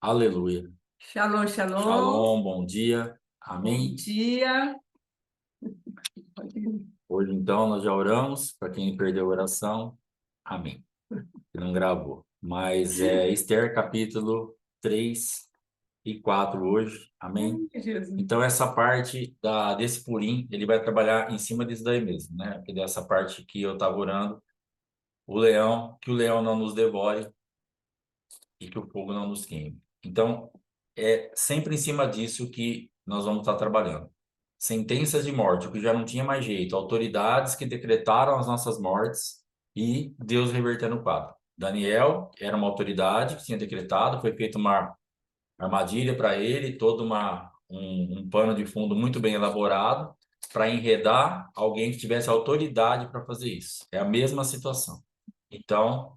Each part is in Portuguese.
Aleluia. Shalom, shalom. Shalom, bom dia. Bom Amém. dia. Hoje, então, nós já oramos. Para quem perdeu a oração, amém. Que não gravou. Mas é Esther, capítulo 3 e 4 hoje. Amém. Ai, Jesus. Então, essa parte desse purim, ele vai trabalhar em cima disso daí mesmo, né? Porque dessa parte que eu estava orando, que o leão não nos devore e que o fogo não nos queime. Então, é sempre em cima disso que nós vamos estar trabalhando. Sentenças de morte, o que já não tinha mais jeito, autoridades que decretaram as nossas mortes e Deus revertendo o quadro. Daniel era uma autoridade que tinha decretado, foi feita uma armadilha para ele, um pano de fundo muito bem elaborado para enredar alguém que tivesse autoridade para fazer isso. É a mesma situação. Então,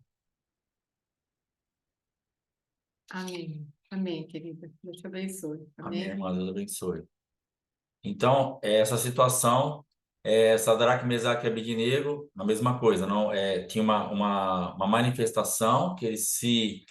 Amém. Amém, querida. Deus te abençoe. amém, Amém. irmã, Deus abençoe. Então, essa situação, Sadraque, Mesaque e Abednego, a mesma coisa, não, tinha uma manifestação que eles se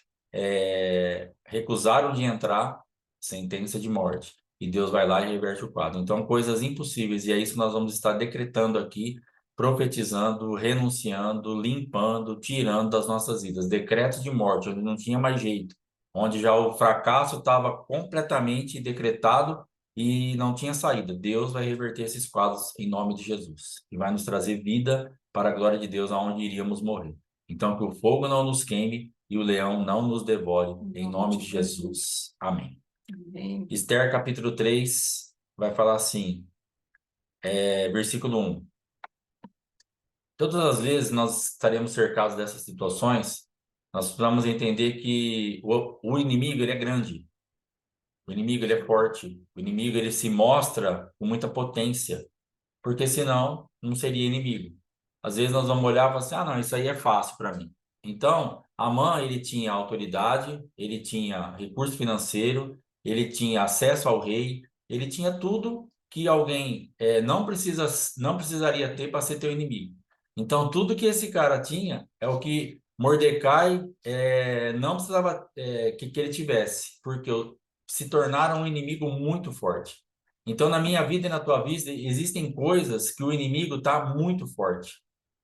recusaram de entrar, sentença de morte, e Deus vai lá e reverte o quadro. Então, coisas impossíveis, e é isso que nós vamos estar decretando aqui, profetizando, renunciando, limpando, tirando das nossas vidas. Decretos de morte, onde não tinha mais jeito, onde já o fracasso estava completamente decretado, e não tinha saída. Deus vai reverter esses quadros em nome de Jesus e vai nos trazer vida para a glória de Deus aonde iríamos morrer. Então, que o fogo não nos queime e o leão não nos devore, em nome de Jesus. Amém. Amém. Esther, capítulo 3, vai falar assim, versículo 1. Todas as vezes nós estaremos cercados dessas situações, nós precisamos entender que o inimigo ele é grande. O inimigo ele é forte. O inimigo ele se mostra com muita potência, porque senão não seria inimigo. Às vezes nós vamos olhar e falar assim, ah, não, isso aí é fácil para mim. Então, Amã, ele tinha autoridade, ele tinha recurso financeiro, ele tinha acesso ao rei, ele tinha tudo que alguém não precisaria ter para ser teu inimigo. Então, tudo que esse cara tinha é o que Mordecai não precisava que ele tivesse, porque se tornaram um inimigo muito forte. Então, na minha vida e na tua vida, existem coisas que o inimigo está muito forte.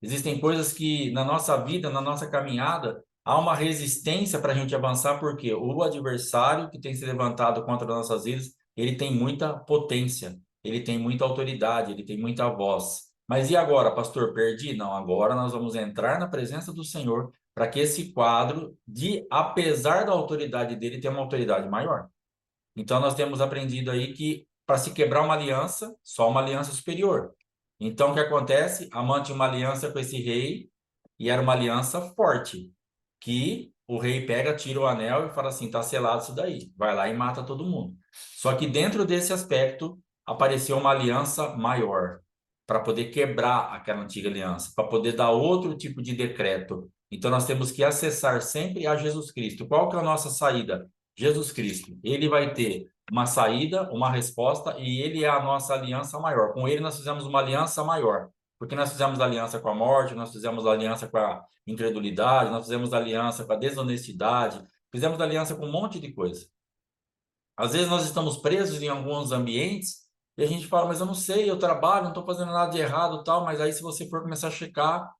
Existem coisas que na nossa vida, na nossa caminhada, há uma resistência para a gente avançar, porque o adversário que tem se levantado contra as nossas vidas, ele tem muita potência, ele tem muita autoridade, ele tem muita voz. Mas e agora, pastor? Perdi? Não, agora nós vamos entrar na presença do Senhor para que esse quadro, apesar da autoridade dele, tenha uma autoridade maior. Então, nós temos aprendido aí que para se quebrar uma aliança, só uma aliança superior. Então, o que acontece? Amã tinha uma aliança com esse rei e era uma aliança forte, que o rei pega, tira o anel e fala assim, tá selado isso daí. Vai lá e mata todo mundo. Só que dentro desse aspecto, apareceu uma aliança maior para poder quebrar aquela antiga aliança, para poder dar outro tipo de decreto. Então, nós temos que acessar sempre a Jesus Cristo. Qual que é a nossa saída? Jesus Cristo. Ele vai ter uma saída, uma resposta, e ele é a nossa aliança maior. Com ele nós fizemos uma aliança maior, porque nós fizemos aliança com a morte, nós fizemos aliança com a incredulidade, nós fizemos aliança com a desonestidade, fizemos aliança com um monte de coisa. Às vezes nós estamos presos em alguns ambientes e a gente fala, mas eu não sei, eu trabalho, não estou fazendo nada de errado, tal, mas aí se você for começar a checar,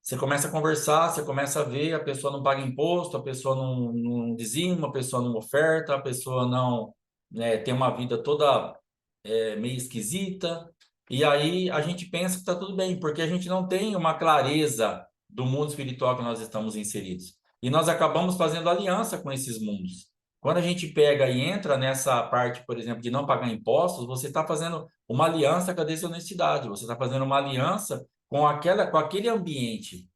você começa a conversar, você começa a ver, a pessoa não paga imposto, a pessoa não dizima, a pessoa não oferta, a pessoa não, né, tem uma vida toda meio esquisita. E aí a gente pensa que está tudo bem, porque a gente não tem uma clareza do mundo espiritual que nós estamos inseridos. E nós acabamos fazendo aliança com esses mundos. Quando a gente pega e entra nessa parte, por exemplo, de não pagar impostos, você está fazendo uma aliança com a desonestidade, você está fazendo uma aliança com aquele ambiente.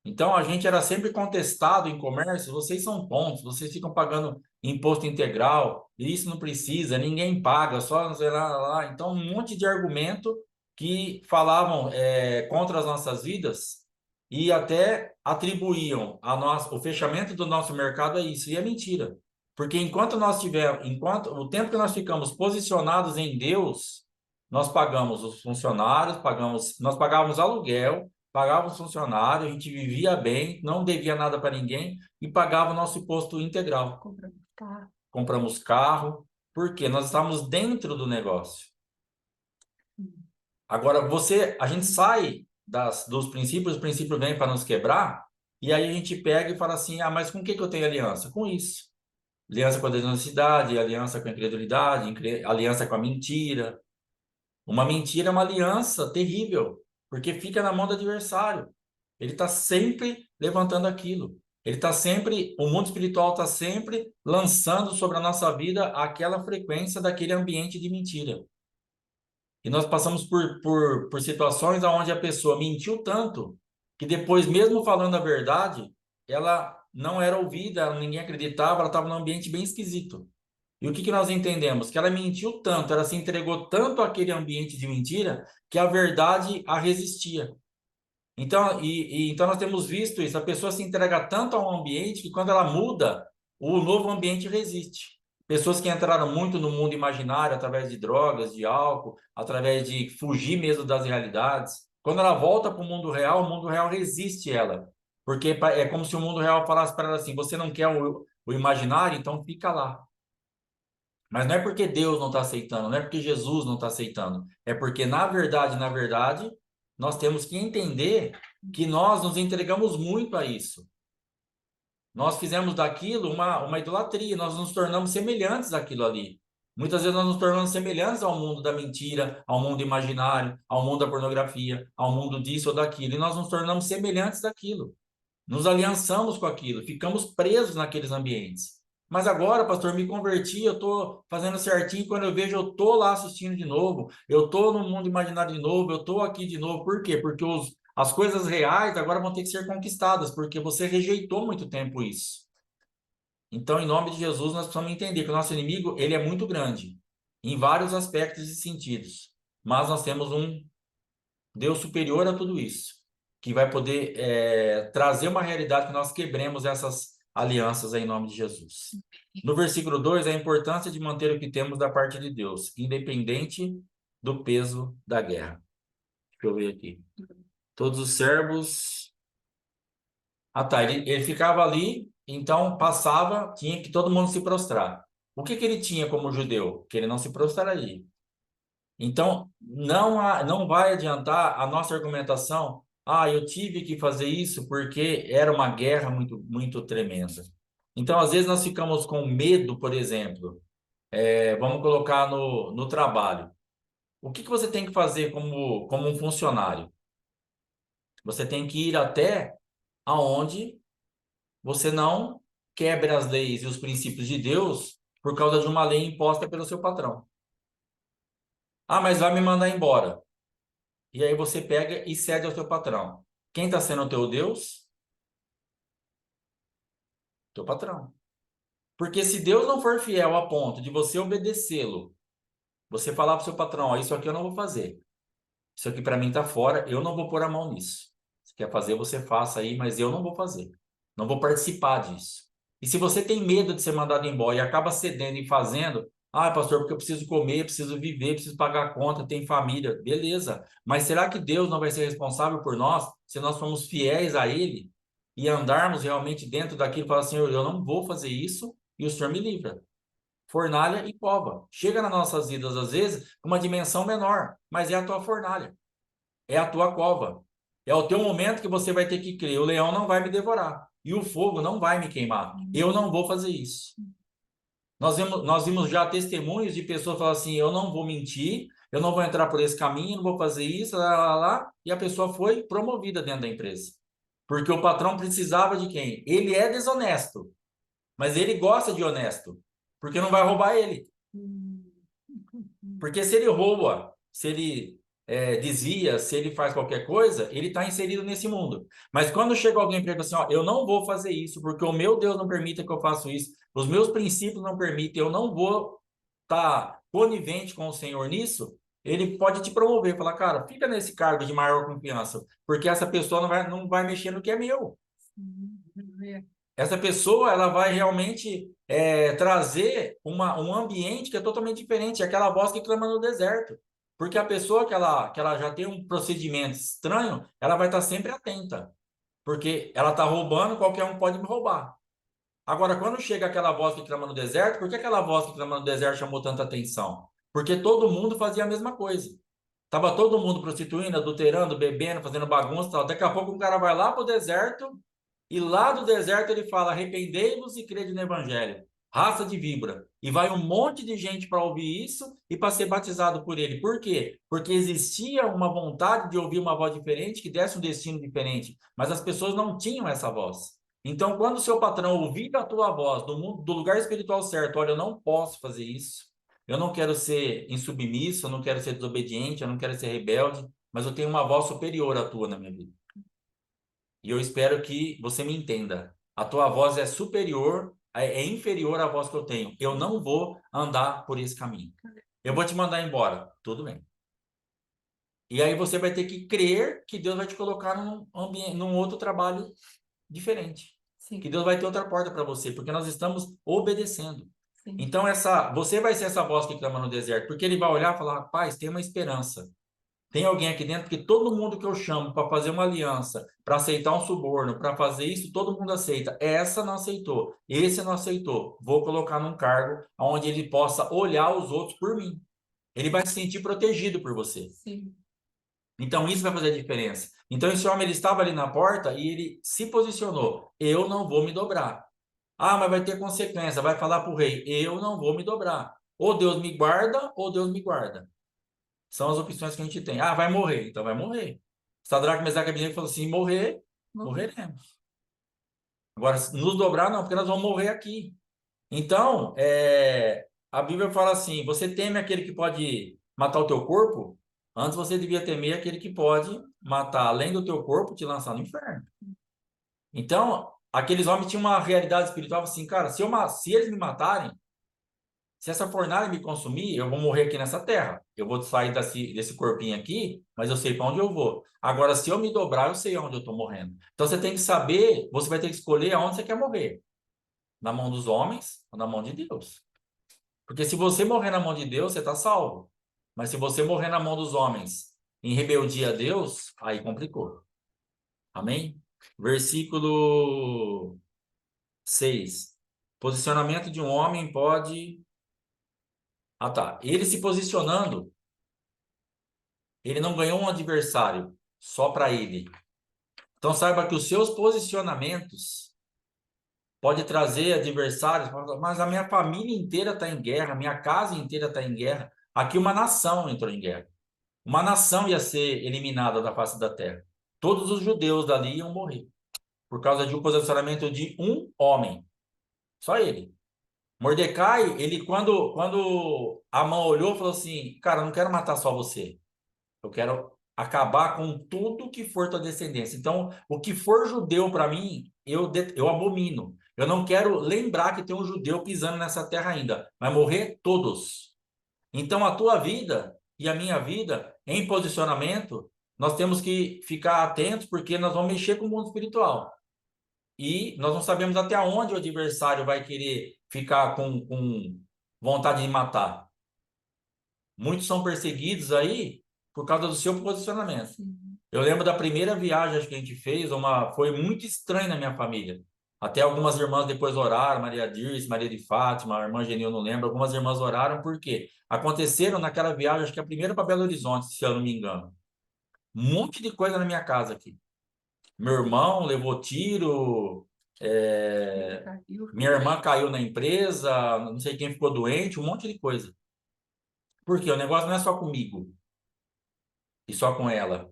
Então, a gente era sempre contestado em comércio, vocês são tontos, vocês ficam pagando imposto integral, e isso não precisa, ninguém paga, só lá. Então, um monte de argumento que falavam contra as nossas vidas e até atribuíam o fechamento do nosso mercado a isso, e é mentira. Porque enquanto o tempo que nós ficamos posicionados em Deus, nós pagamos os funcionários, nós pagávamos aluguel, pagava os funcionários, a gente vivia bem, não devia nada para ninguém e pagava o nosso imposto integral. Compramos carro. Compramos carro, porque nós estávamos dentro do negócio. Agora, a gente sai dos princípios, os princípios vêm para nos quebrar, e aí a gente pega e fala assim, ah, mas com o que eu tenho aliança? Com isso. Aliança com a desonestidade, aliança com a incredulidade, aliança com a mentira. Uma mentira é uma aliança terrível, porque fica na mão do adversário. Ele está sempre levantando aquilo. O mundo espiritual está sempre lançando sobre a nossa vida aquela frequência daquele ambiente de mentira. E nós passamos por situações onde a pessoa mentiu tanto que depois, mesmo falando a verdade, ela não era ouvida, ninguém acreditava, ela estava num ambiente bem esquisito. E o que nós entendemos? Que ela mentiu tanto, ela se entregou tanto àquele ambiente de mentira, que a verdade a resistia. Então, então nós temos visto isso, a pessoa se entrega tanto a um ambiente que quando ela muda, o novo ambiente resiste. Pessoas que entraram muito no mundo imaginário através de drogas, de álcool, através de fugir mesmo das realidades. Quando ela volta para o mundo real resiste ela. Porque é como se o mundo real falasse para ela assim: você não quer o imaginário, então fica lá. Mas não é porque Deus não está aceitando, não é porque Jesus não está aceitando. É porque, na verdade, nós temos que entender que nós nos entregamos muito a isso. Nós fizemos daquilo uma idolatria, nós nos tornamos semelhantes àquilo ali. Muitas vezes nós nos tornamos semelhantes ao mundo da mentira, ao mundo imaginário, ao mundo da pornografia, ao mundo disso ou daquilo. E nós nos tornamos semelhantes daquilo. Nos aliançamos com aquilo, ficamos presos naqueles ambientes. Mas agora, pastor, me converti, eu estou fazendo certinho, quando eu vejo, eu estou lá assistindo de novo, eu estou no mundo imaginário de novo, eu estou aqui de novo. Por quê? Porque as coisas reais agora vão ter que ser conquistadas, porque você rejeitou muito tempo isso. Então, em nome de Jesus, nós precisamos entender que o nosso inimigo, ele é muito grande, em vários aspectos e sentidos. Mas nós temos um Deus superior a tudo isso, que vai poder trazer uma realidade que nós quebremos essas alianças em nome de Jesus. No versículo 2, a importância de manter o que temos da parte de Deus, independente do peso da guerra. Deixa eu ver aqui. Todos os servos... Ah, tá. Ele ficava ali, então passava, tinha que todo mundo se prostrar. O que ele tinha como judeu? Que ele não se prostraria. Então, não vai adiantar a nossa argumentação. Ah, eu tive que fazer isso porque era uma guerra muito, muito tremenda. Então, às vezes, nós ficamos com medo, por exemplo, vamos colocar no trabalho. O que você tem que fazer como um funcionário? Você tem que ir até aonde você não quebre as leis e os princípios de Deus por causa de uma lei imposta pelo seu patrão. Ah, mas vai me mandar embora. E aí você pega e cede ao teu patrão. Quem está sendo o teu Deus? Teu patrão. Porque se Deus não for fiel a ponto de você obedecê-lo, você falar para o seu patrão, ó, isso aqui eu não vou fazer. Isso aqui para mim está fora, eu não vou pôr a mão nisso. Se quer fazer, você faça aí, mas eu não vou fazer. Não vou participar disso. E se você tem medo de ser mandado embora e acaba cedendo e fazendo, ah, pastor, porque eu preciso comer, preciso viver, preciso pagar a conta, tem família, beleza. Mas será que Deus não vai ser responsável por nós se nós formos fiéis a Ele e andarmos realmente dentro daquilo e falar, Senhor, eu não vou fazer isso e o Senhor me livra? Fornalha e cova. Chega nas nossas vidas, às vezes, com uma dimensão menor, mas é a tua fornalha, é a tua cova. É o teu momento que você vai ter que crer. O leão não vai me devorar e o fogo não vai me queimar. Eu não vou fazer isso. Nós vimos já testemunhos de pessoas falando assim: eu não vou mentir, eu não vou entrar por esse caminho, não vou fazer isso, lá, e a pessoa foi promovida dentro da empresa. Porque o patrão precisava de quem? Ele é desonesto, mas ele gosta de honesto, porque não vai roubar ele. Porque se ele rouba, se ele desvia, se ele faz qualquer coisa, ele está inserido nesse mundo. Mas quando chega alguém para ele assim, ó, eu não vou fazer isso, porque o meu Deus não permite que eu faça isso, os meus princípios não permitem, eu não vou estar conivente com o Senhor nisso, ele pode te promover, falar, cara, fica nesse cargo de maior confiança, porque essa pessoa não vai mexer no que é meu. Essa pessoa, ela vai realmente trazer um ambiente que é totalmente diferente, aquela voz que clama no deserto. Porque a pessoa que ela já tem um procedimento estranho, ela vai estar sempre atenta. Porque ela está roubando, qualquer um pode me roubar. Agora, quando chega aquela voz que clama no deserto, por que aquela voz que clama no deserto chamou tanta atenção? Porque todo mundo fazia a mesma coisa. Tava todo mundo prostituindo, adulterando, bebendo, fazendo bagunça, e tal. Daqui a pouco um cara vai lá pro deserto e lá do deserto ele fala: arrependei-vos e crede no evangelho, raça de víbora. E vai um monte de gente para ouvir isso e para ser batizado por ele. Por quê? Porque existia uma vontade de ouvir uma voz diferente que desse um destino diferente, mas as pessoas não tinham essa voz. Então, quando o seu patrão ouvir a tua voz do lugar espiritual certo, olha, eu não posso fazer isso. Eu não quero ser insubmisso, eu não quero ser desobediente, eu não quero ser rebelde, mas eu tenho uma voz superior à tua na minha vida. E eu espero que você me entenda. A tua voz é superior, é inferior à voz que eu tenho. Eu não vou andar por esse caminho. Eu vou te mandar embora. Tudo bem. E aí você vai ter que crer que Deus vai te colocar num ambiente, num outro trabalho diferente. Sim. Que Deus vai ter outra porta para você, porque nós estamos obedecendo. Sim. Então você vai ser essa voz que clama no deserto, porque ele vai olhar e falar: rapaz, tem uma esperança. Tem alguém aqui dentro que todo mundo que eu chamo para fazer uma aliança, para aceitar um suborno, para fazer isso, todo mundo aceita. Essa não aceitou, esse não aceitou. Vou colocar num cargo onde ele possa olhar os outros por mim. Ele vai se sentir protegido por você. Sim. Então isso vai fazer a diferença. Então esse homem ele estava ali na porta e ele se posicionou. Eu não vou me dobrar. Ah, mas vai ter consequência. Vai falar para o rei: eu não vou me dobrar. Ou Deus me guarda, ou Deus me guarda. São as opções que a gente tem. Ah, vai morrer. Então vai morrer. Sadraque, Mesaque e Abednego falou assim: morrer, morreremos. Agora, nos dobrar não, porque nós vamos morrer aqui. Então, a Bíblia fala assim: você teme aquele que pode matar o teu corpo? Antes você devia temer aquele que pode matar, além do teu corpo, te lançar no inferno. Então, aqueles homens tinham uma realidade espiritual assim: cara, se eles me matarem, se essa fornalha me consumir, eu vou morrer aqui nessa terra. Eu vou sair desse corpinho aqui, mas eu sei para onde eu vou. Agora, se eu me dobrar, eu sei onde eu estou morrendo. Então, você tem que saber, você vai ter que escolher aonde você quer morrer. Na mão dos homens ou na mão de Deus. Porque se você morrer na mão de Deus, você está salvo. Mas se você morrer na mão dos homens em rebeldia a Deus, aí complicou. Amém? Versículo 6. Posicionamento de um homem pode... Ah, tá. Ele se posicionando, ele não ganhou um adversário só para ele. Então saiba que os seus posicionamentos pode trazer adversários, mas a minha família inteira está em guerra, a minha casa inteira está em guerra. Aqui uma nação entrou em guerra. Uma nação ia ser eliminada da face da terra. Todos os judeus dali iam morrer por causa de um posicionamento de um homem. Só ele. Mordecai, ele quando Amã olhou, falou assim: cara, eu não quero matar só você. Eu quero acabar com tudo que for tua descendência. Então, o que for judeu para mim, eu abomino. Eu não quero lembrar que tem um judeu pisando nessa terra ainda. Vai morrer todos. Então, a tua vida e a minha vida, em posicionamento, nós temos que ficar atentos, porque nós vamos mexer com o mundo espiritual. E nós não sabemos até onde o adversário vai querer ficar com vontade de matar. Muitos são perseguidos aí por causa do seu posicionamento. Sim. Eu lembro da primeira viagem que a gente fez, foi muito estranha na minha família. Até algumas irmãs depois oraram, Maria Dirce, Maria de Fátima, a irmã Genil, não lembro, algumas irmãs oraram porque aconteceram naquela viagem, acho que a primeira para Belo Horizonte, se eu não me engano. Um monte de coisa na minha casa aqui. Meu irmão levou tiro, minha irmã caiu na empresa, não sei quem ficou doente, um monte de coisa. Por quê? O negócio não é só comigo e só com ela.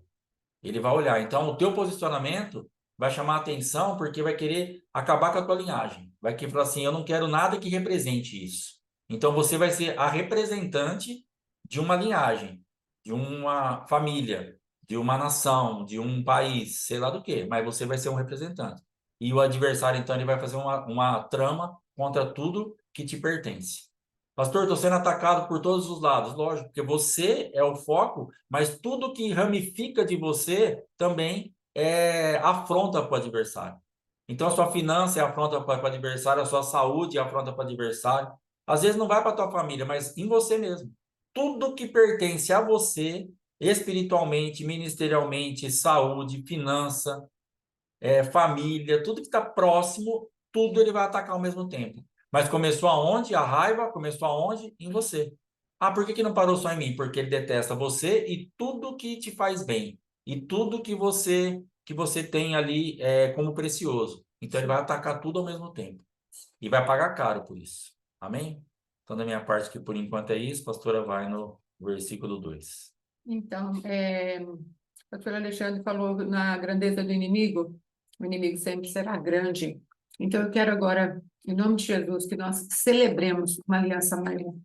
Ele vai olhar. Então, o teu posicionamento vai chamar atenção porque vai querer acabar com a tua linhagem. Vai querer falar assim: eu não quero nada que represente isso. Então, você vai ser a representante de uma linhagem, de uma família, de uma nação, de um país, sei lá do quê, mas você vai ser um representante. E o adversário, então, ele vai fazer uma trama contra tudo que te pertence. Pastor, estou sendo atacado por todos os lados. Lógico, porque você é o foco, mas tudo que ramifica de você também é afronta para o adversário. Então, a sua finança é afronta para o adversário, a sua saúde é afronta para o adversário. Às vezes não vai para a tua família, mas em você mesmo. tudo que pertence a você, espiritualmente, ministerialmente, saúde, finança, família, tudo que está próximo, tudo ele vai atacar ao mesmo tempo. Mas começou aonde? A raiva começou aonde? Em você. Ah, por que que não parou só em mim? Porque ele detesta você e tudo que te faz bem. E tudo que você tem ali como precioso. Então ele vai atacar tudo ao mesmo tempo. E vai pagar caro por isso. Amém? Então, da minha parte, que por enquanto é isso, pastora, vai no versículo 2. Então, o pastor Alexandre falou na grandeza do inimigo, o inimigo sempre será grande. Então, eu quero agora, em nome de Jesus, que nós celebremos uma aliança maior.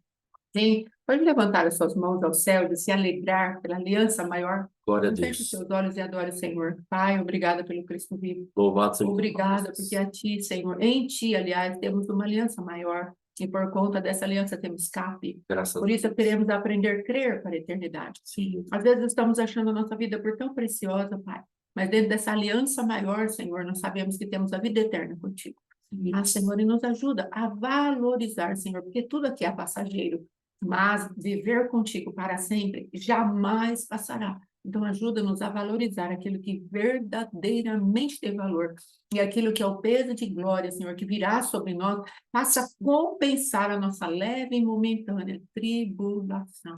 Sim, pode levantar as suas mãos ao céu e se alegrar pela aliança maior. Glória a Feche os Deus. seus olhos e adore o Senhor. Pai, obrigada pelo Cristo vivo. Louvado seja Obrigada, porque a Ti, Senhor, em Ti, aliás, temos uma aliança maior. E por conta dessa aliança temos escape. graças a Por Deus. isso queremos aprender a crer para a eternidade. Sim. Às vezes estamos achando a nossa vida por tão preciosa, Pai. Mas dentro dessa aliança maior, Senhor, nós sabemos que temos a vida eterna contigo. Mas, Senhor, e nos ajuda a valorizar, Senhor, porque tudo aqui é passageiro. Mas viver contigo para sempre jamais passará. Então, ajuda-nos a valorizar aquilo que verdadeiramente tem valor. E aquilo que é o peso de glória, Senhor, que virá sobre nós, faça compensar a nossa leve e momentânea tribulação.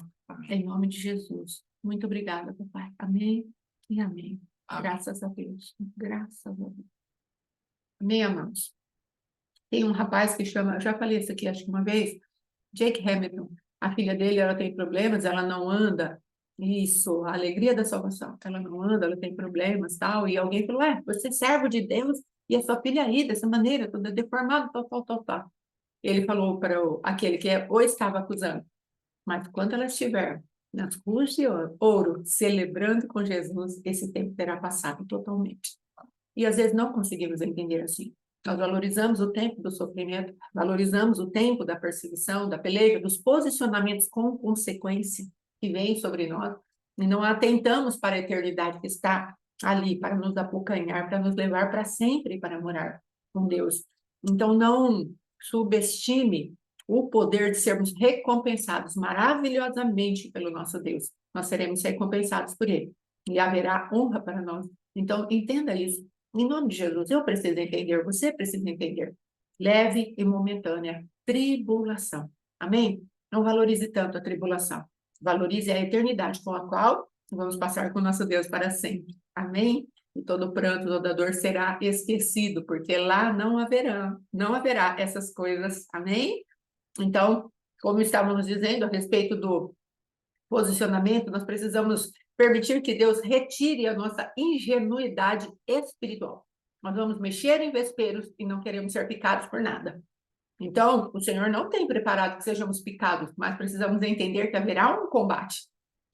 Em nome de Jesus. Muito obrigada, papai. Amém e amém. Amém. Graças a Deus. Graças a Deus. Amém, amados. Tem um rapaz que chama, eu já falei isso aqui acho que uma vez, Jake Hamilton. A filha dele, ela tem problemas, ela não anda. Isso, a alegria da salvação. Ela não anda, ela tem problemas, tal. E alguém falou, você é servo de Deus e a sua filha aí, dessa maneira, toda deformada, tal, tal, tal, tal. Ele falou para aquele que o estava acusando, mas quando ela estiver nas ruas de ouro, celebrando com Jesus, esse tempo terá passado totalmente. E às vezes não conseguimos entender assim. Nós valorizamos o tempo do sofrimento, valorizamos o tempo da perseguição, da peleja, dos posicionamentos com consequência que vêm sobre nós, e não atentamos para a eternidade que está ali para nos apocanhar, para nos levar para sempre para morar com Deus. Então, não subestime o poder de sermos recompensados maravilhosamente pelo nosso Deus. Nós seremos recompensados por Ele e haverá honra para nós. Então, entenda isso. Em nome de Jesus, eu preciso entender, você precisa entender. Leve e momentânea tribulação. Amém? Não valorize tanto a tribulação. Valorize a eternidade com a qual vamos passar com o nosso Deus para sempre. Amém? E todo pranto, toda dor será esquecido, porque lá não haverá essas coisas. Amém? Então, como estávamos dizendo a respeito do posicionamento, nós precisamos permitir que Deus retire a nossa ingenuidade espiritual. Nós vamos mexer em vesperos e não queremos ser picados por nada. Então, o Senhor não tem preparado que sejamos picados, mas precisamos entender que haverá um combate,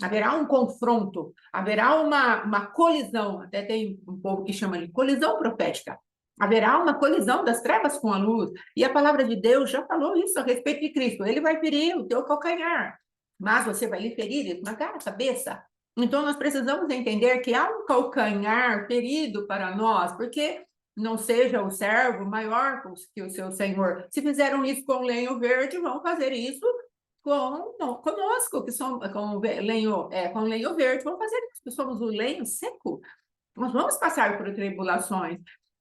haverá um confronto, haverá uma colisão, até tem um povo que chama de colisão profética. Haverá uma colisão das trevas com a luz. E a palavra de Deus já falou isso a respeito de Cristo. Ele vai ferir o teu calcanhar, mas você vai lhe ferir e esmagar a cabeça. Então, nós precisamos entender que há um calcanhar ferido para nós, porque não seja o servo maior que o seu senhor. Se fizeram isso com lenho verde, vão fazer isso conosco, que somos com lenho verde, vão fazer isso, que somos o lenho seco. Nós vamos passar por tribulações.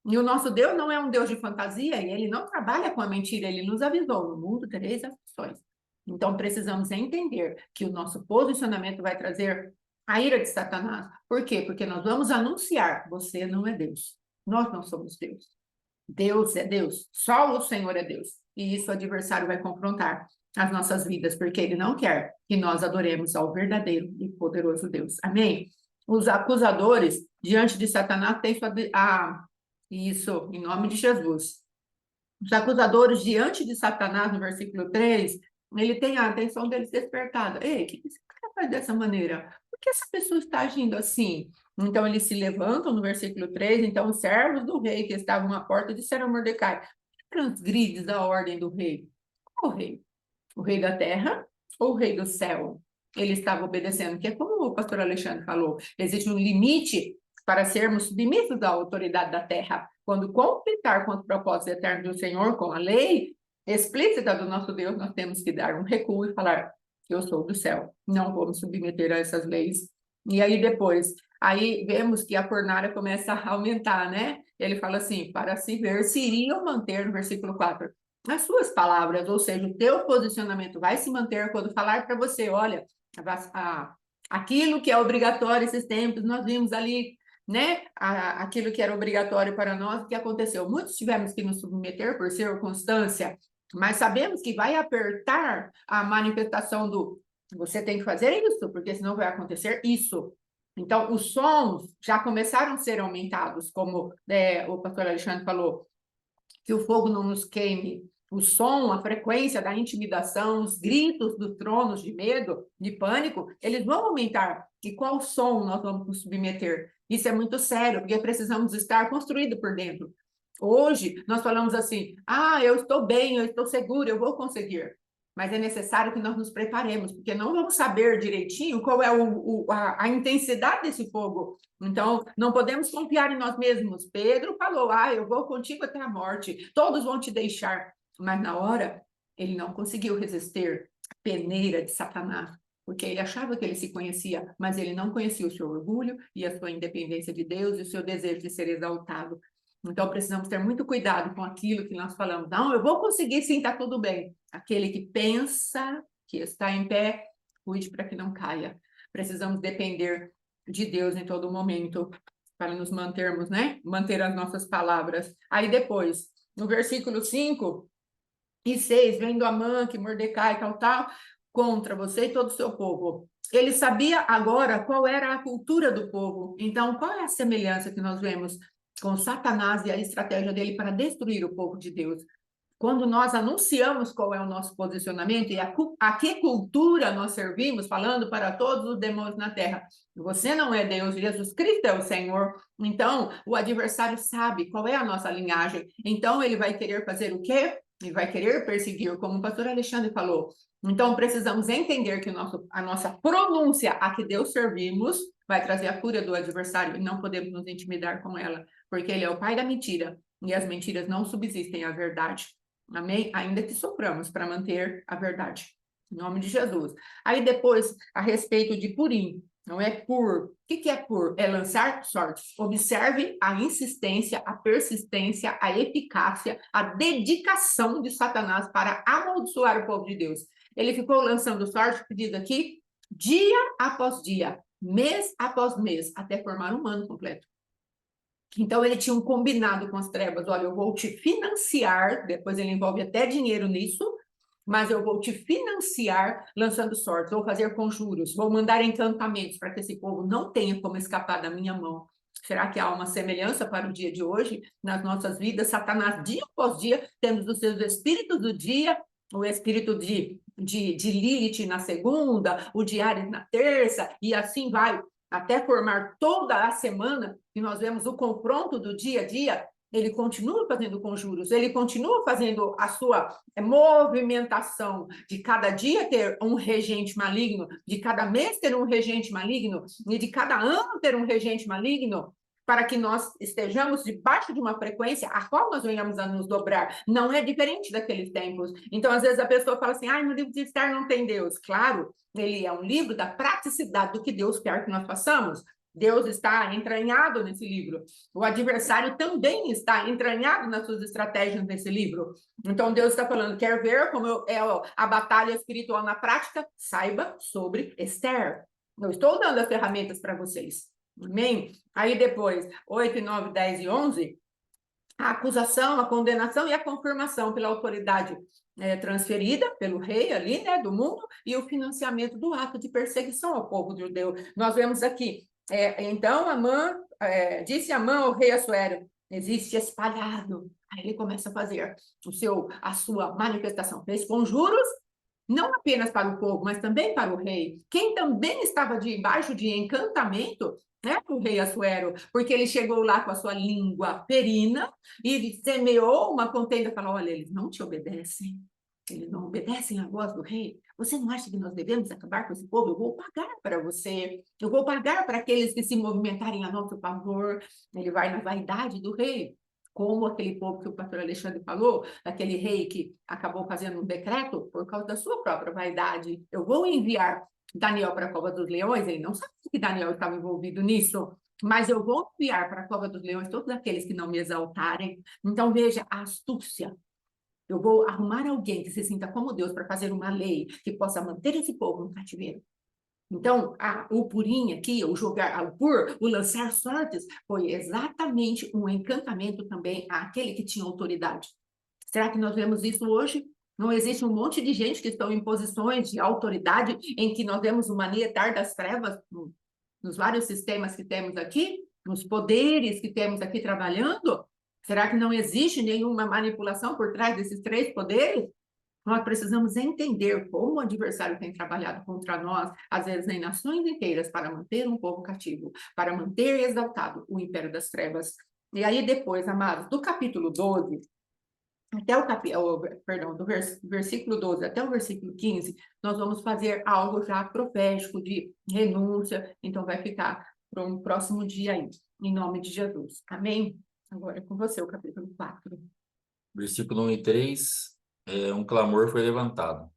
E o nosso Deus não é um Deus de fantasia, e ele não trabalha com a mentira, ele nos avisou, no mundo tereis aflições. Então, precisamos entender que o nosso posicionamento vai trazer a ira de Satanás. Por quê? Porque nós vamos anunciar, você não é Deus. Nós não somos Deus. Deus é Deus. Só o Senhor é Deus. E isso o adversário vai confrontar as nossas vidas, porque ele não quer que nós adoremos ao verdadeiro e poderoso Deus. Amém? Os acusadores, diante de Satanás, têm isso, em nome de Jesus. Os acusadores, diante de Satanás, no versículo 3, ele tem a atenção deles despertada. Ei, o que esse cara faz dessa maneira? Por que essa pessoa está agindo assim? Então, eles se levantam no versículo 3. Então, os servos do rei que estavam à porta disseram a Mordecai: transgrides a ordem do rei. Qual rei? O rei da terra ou o rei do céu? Ele estava obedecendo, que é como o pastor Alexandre falou, existe um limite para sermos submissos à autoridade da terra. Quando conflitar com os propósitos eternos do Senhor, com a lei explícita do nosso Deus, nós temos que dar um recuo e falar: eu sou do céu, não vou me submeter a essas leis. E aí depois, aí vemos que a fornalha começa a aumentar, né? Ele fala assim, para se ver se iriam manter, no versículo 4, as suas palavras, ou seja, o teu posicionamento vai se manter quando falar para você, olha, aquilo que é obrigatório esses tempos, nós vimos ali, né? Aquilo que era obrigatório para nós, o que aconteceu? Muitos tivemos que nos submeter por circunstância, mas sabemos que vai apertar a manifestação do você tem que fazer isso, porque senão vai acontecer isso. Então, os sons já começaram a ser aumentados, como o pastor Alexandre falou, que o fogo não nos queime. O som, a frequência da intimidação, os gritos dos tronos de medo, de pânico, eles vão aumentar. E qual som nós vamos nos submeter? Isso é muito sério, porque precisamos estar construído por dentro. Hoje, nós falamos assim, eu estou bem, eu estou seguro, eu vou conseguir. Mas é necessário que nós nos preparemos, porque não vamos saber direitinho qual é a intensidade desse fogo. Então, não podemos confiar em nós mesmos. Pedro falou, eu vou contigo até a morte, todos vão te deixar. Mas na hora, ele não conseguiu resistir à peneira de Satanás, porque ele achava que ele se conhecia, mas ele não conhecia o seu orgulho e a sua independência de Deus e o seu desejo de ser exaltado. Então, precisamos ter muito cuidado com aquilo que nós falamos. Não, eu vou conseguir sim, está tudo bem. Aquele que pensa que está em pé, cuide para que não caia. Precisamos depender de Deus em todo momento para nos mantermos, né? Manter as nossas palavras. Aí depois, no versículo 5 e 6, vendo Amã, que Mordecai, tal, contra você e todo o seu povo. Ele sabia agora qual era a cultura do povo. Então, qual é a semelhança que nós vemos com Satanás e a estratégia dele para destruir o povo de Deus? Quando nós anunciamos qual é o nosso posicionamento e a que cultura nós servimos, falando para todos os demônios na terra, você não é Deus, Jesus Cristo é o Senhor. Então, o adversário sabe qual é a nossa linhagem. Então, ele vai querer fazer o quê? Ele vai querer perseguir, como o pastor Alexandre falou. Então, precisamos entender que a nossa pronúncia a que Deus servimos vai trazer a cura do adversário e não podemos nos intimidar com ela, porque ele é o pai da mentira e as mentiras não subsistem à verdade. Amém? Ainda que soframos para manter a verdade. Em nome de Jesus. Aí depois, a respeito de Purim. Não é pur. O que é pur? É lançar sortes. Observe a insistência, a persistência, a eficácia, a dedicação de Satanás para amaldiçoar o povo de Deus. Ele ficou lançando sorte, pedido aqui, dia após dia, mês após mês, até formar um ano completo. Então, ele tinha um combinado com as trevas, olha, eu vou te financiar, depois ele envolve até dinheiro nisso, mas eu vou te financiar lançando sortes, vou fazer conjuros, vou mandar encantamentos para que esse povo não tenha como escapar da minha mão. Será que há uma semelhança para o dia de hoje nas nossas vidas? Satanás, dia após dia, temos os seus espíritos do dia, o espírito de Lilith na segunda, o de Ares na terça, e assim vai, até formar toda a semana, e nós vemos o confronto do dia a dia, ele continua fazendo conjuros, ele continua fazendo a sua movimentação de cada dia ter um regente maligno, de cada mês ter um regente maligno, e de cada ano ter um regente maligno, para que nós estejamos debaixo de uma frequência a qual nós venhamos a nos dobrar. Não é diferente daqueles tempos. Então, às vezes, a pessoa fala assim, no livro de Esther não tem Deus. Claro, ele é um livro da praticidade do que Deus quer que nós façamos. Deus está entranhado nesse livro. O adversário também está entranhado nas suas estratégias nesse livro. Então, Deus está falando, quer ver como é a batalha espiritual na prática? Saiba sobre Esther. Eu estou dando as ferramentas para vocês. Amém? Aí depois, 8, 9, 10 e 11, a acusação, a condenação e a confirmação pela autoridade transferida pelo rei ali, né, do mundo, e o financiamento do ato de perseguição ao povo judeu. Nós vemos aqui, então, Amã, disse Amã ao rei Assuero, existe espalhado. Aí ele começa a fazer a sua manifestação. Fez conjuros, não apenas para o povo, mas também para o rei. Quem também estava debaixo de encantamento né, o rei Assuero, porque ele chegou lá com a sua língua perina e semeou uma contenda, falou, olha, eles não te obedecem, eles não obedecem à voz do rei. Você não acha que nós devemos acabar com esse povo? Eu vou pagar para você, eu vou pagar para aqueles que se movimentarem a nosso favor. Ele vai na vaidade do rei. como aquele povo que o pastor Alexandre falou, aquele rei que acabou fazendo um decreto por causa da sua própria vaidade. Eu vou enviar Daniel para a cova dos leões, ele não sabia que Daniel estava envolvido nisso, mas eu vou enviar para a cova dos leões todos aqueles que não me exaltarem. Então, veja a astúcia. Eu vou arrumar alguém que se sinta como Deus para fazer uma lei que possa manter esse povo no cativeiro. Então, o purim aqui, o jogar, o lançar sortes, foi exatamente um encantamento também àquele que tinha autoridade. Será que nós vemos isso hoje? Não existe um monte de gente que estão em posições de autoridade em que nós vemos o manietar das trevas nos vários sistemas que temos aqui, nos poderes que temos aqui trabalhando? Será que não existe nenhuma manipulação por trás desses três poderes? Nós precisamos entender como o adversário tem trabalhado contra nós, às vezes em nações inteiras, para manter um povo cativo, para manter exaltado o império das trevas. E aí depois, amados, do capítulo 12 até do versículo 12 até o versículo 15, nós vamos fazer algo já profético de renúncia, então vai ficar para um próximo dia aí, em nome de Jesus. Amém? Agora é com você o capítulo 4. Versículo 1 e 3, um clamor foi levantado.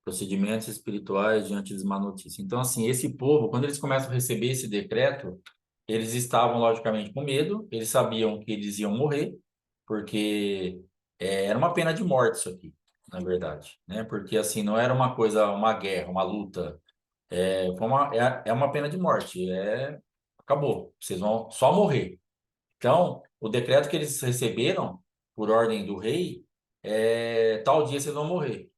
Procedimentos espirituais diante de má notícia. Então, assim, esse povo, quando eles começam a receber esse decreto, eles estavam, logicamente, com medo, eles sabiam que eles iam morrer, porque era uma pena de morte isso aqui, na verdade, né? Porque, assim, não era uma coisa, uma guerra, uma luta, é uma pena de morte, acabou, vocês vão só morrer. Então, o decreto que eles receberam, por ordem do rei, tal dia vocês vão morrer.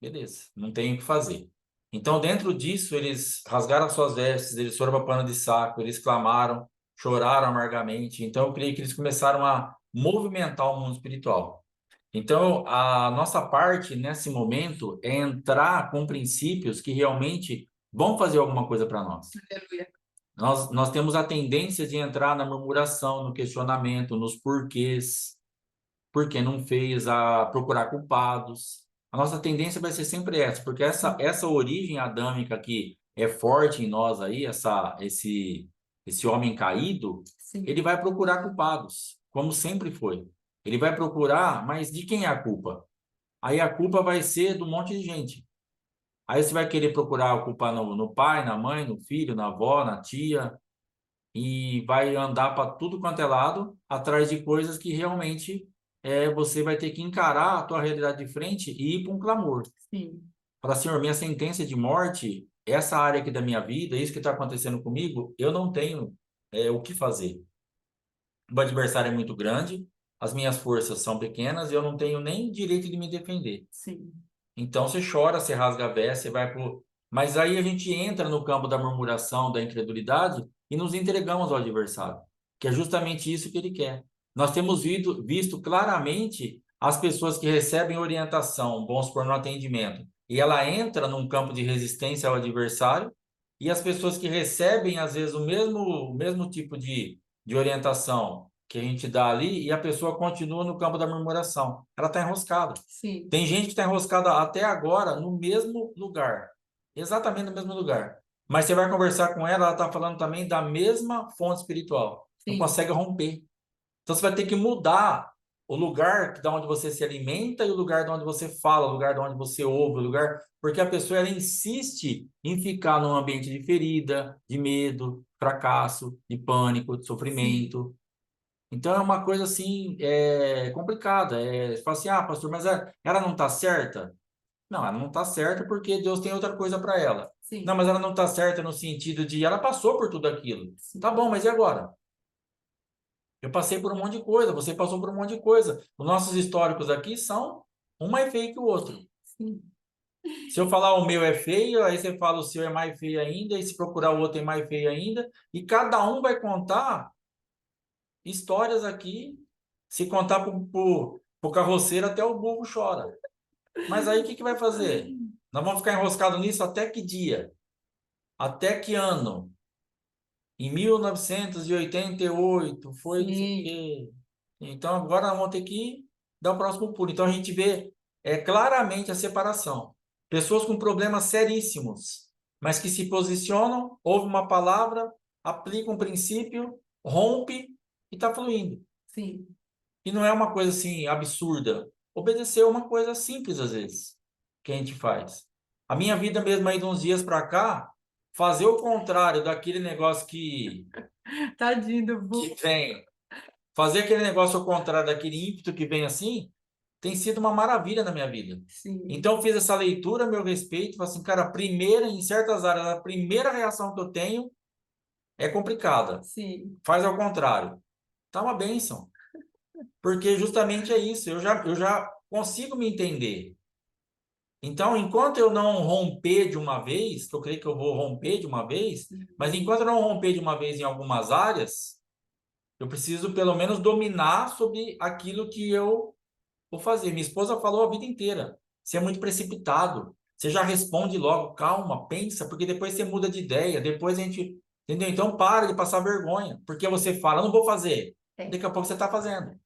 Beleza, não tem o que fazer. Então, dentro disso, eles rasgaram as suas vestes, eles foram para pano de saco, eles clamaram, choraram amargamente. Então, eu creio que eles começaram a movimentar o mundo espiritual. Então, a nossa parte nesse momento é entrar com princípios que realmente vão fazer alguma coisa para nós. Aleluia. Nós temos a tendência de entrar na murmuração, no questionamento, nos porquês, por que não fez, a procurar culpados. A nossa tendência vai ser sempre essa, porque essa origem adâmica que é forte em nós aí, esse homem caído, Sim. ele vai procurar culpados, como sempre foi. Ele vai procurar, mas de quem é a culpa? Aí a culpa vai ser do monte de gente. Aí você vai querer procurar a culpa no pai, na mãe, no filho, na avó, na tia, e vai andar para tudo quanto é lado, atrás de coisas que realmente você vai ter que encarar a tua realidade de frente e ir para um clamor. Sim. Falar, Senhor, minha sentença de morte, essa área aqui da minha vida, isso que está acontecendo comigo, eu não tenho o que fazer. O adversário é muito grande, as minhas forças são pequenas e eu não tenho nem direito de me defender. Sim. Então você chora, você rasga a veste, você vai pro. Mas aí a gente entra no campo da murmuração, da incredulidade e nos entregamos ao adversário, que é justamente isso que ele quer. Nós temos visto claramente as pessoas que recebem orientação, vamos supor, no atendimento, e ela entra num campo de resistência ao adversário, e as pessoas que recebem, às vezes, o mesmo tipo de orientação que a gente dá ali, e a pessoa continua no campo da murmuração. Ela está enroscada. Sim. Tem gente que está enroscada até agora no mesmo lugar, exatamente no mesmo lugar. Mas você vai conversar com ela está falando também da mesma fonte espiritual. Não Sim. consegue romper. Então você vai ter que mudar o lugar de onde você se alimenta e o lugar de onde você fala, o lugar de onde você ouve, o lugar, porque a pessoa ela insiste em ficar num ambiente de ferida, de medo, fracasso, de pânico, de sofrimento. Então é uma coisa assim, complicada. Você fala assim, pastor, mas ela não está certa? Não, ela não está certa porque Deus tem outra coisa para ela. Sim. Não, mas ela não está certa no sentido de ela passou por tudo aquilo. Sim. Tá bom, mas e agora? Eu passei por um monte de coisa, você passou por um monte de coisa. Os nossos históricos aqui são um mais feio que o outro. Sim. Se eu falar o meu é feio, aí você fala o seu é mais feio ainda, e se procurar o outro é mais feio ainda, e cada um vai contar histórias aqui. Se contar pro carroceiro, até o burro chora. Mas aí o que vai fazer? Nós vamos ficar enroscados nisso até que dia? Até que ano? Em 1988 foi não sei o quê. Então agora nós vamos ter que dar o próximo pulo. Então a gente vê claramente a separação. Pessoas com problemas seríssimos, mas que se posicionam, ouvem uma palavra, aplicam um princípio, rompe e está fluindo. Sim. E não é uma coisa assim absurda. Obedecer é uma coisa simples às vezes que a gente faz. A minha vida mesmo aí de uns dias para cá, fazer o contrário daquele negócio Tadinho do que vô. vem, fazer aquele negócio ao contrário daquele ímpeto que vem assim, tem sido uma maravilha na minha vida. Sim, Então eu fiz essa leitura a meu respeito, falei assim, cara, a primeira, em certas áreas, a primeira reação que eu tenho é complicada. sim. Faz ao contrário. Tá uma bênção. Porque justamente é isso, eu já consigo me entender. Então, enquanto eu não romper de uma vez, que eu creio que eu vou romper de uma vez, mas enquanto eu não romper de uma vez em algumas áreas, eu preciso pelo menos dominar sobre aquilo que eu vou fazer. Minha esposa falou a vida inteira: você é muito precipitado, você já responde logo, calma, pensa, porque depois você muda de ideia, depois a gente. Entendeu? Então, para de passar vergonha, porque você fala, não vou fazer. É, Daqui a pouco você está fazendo.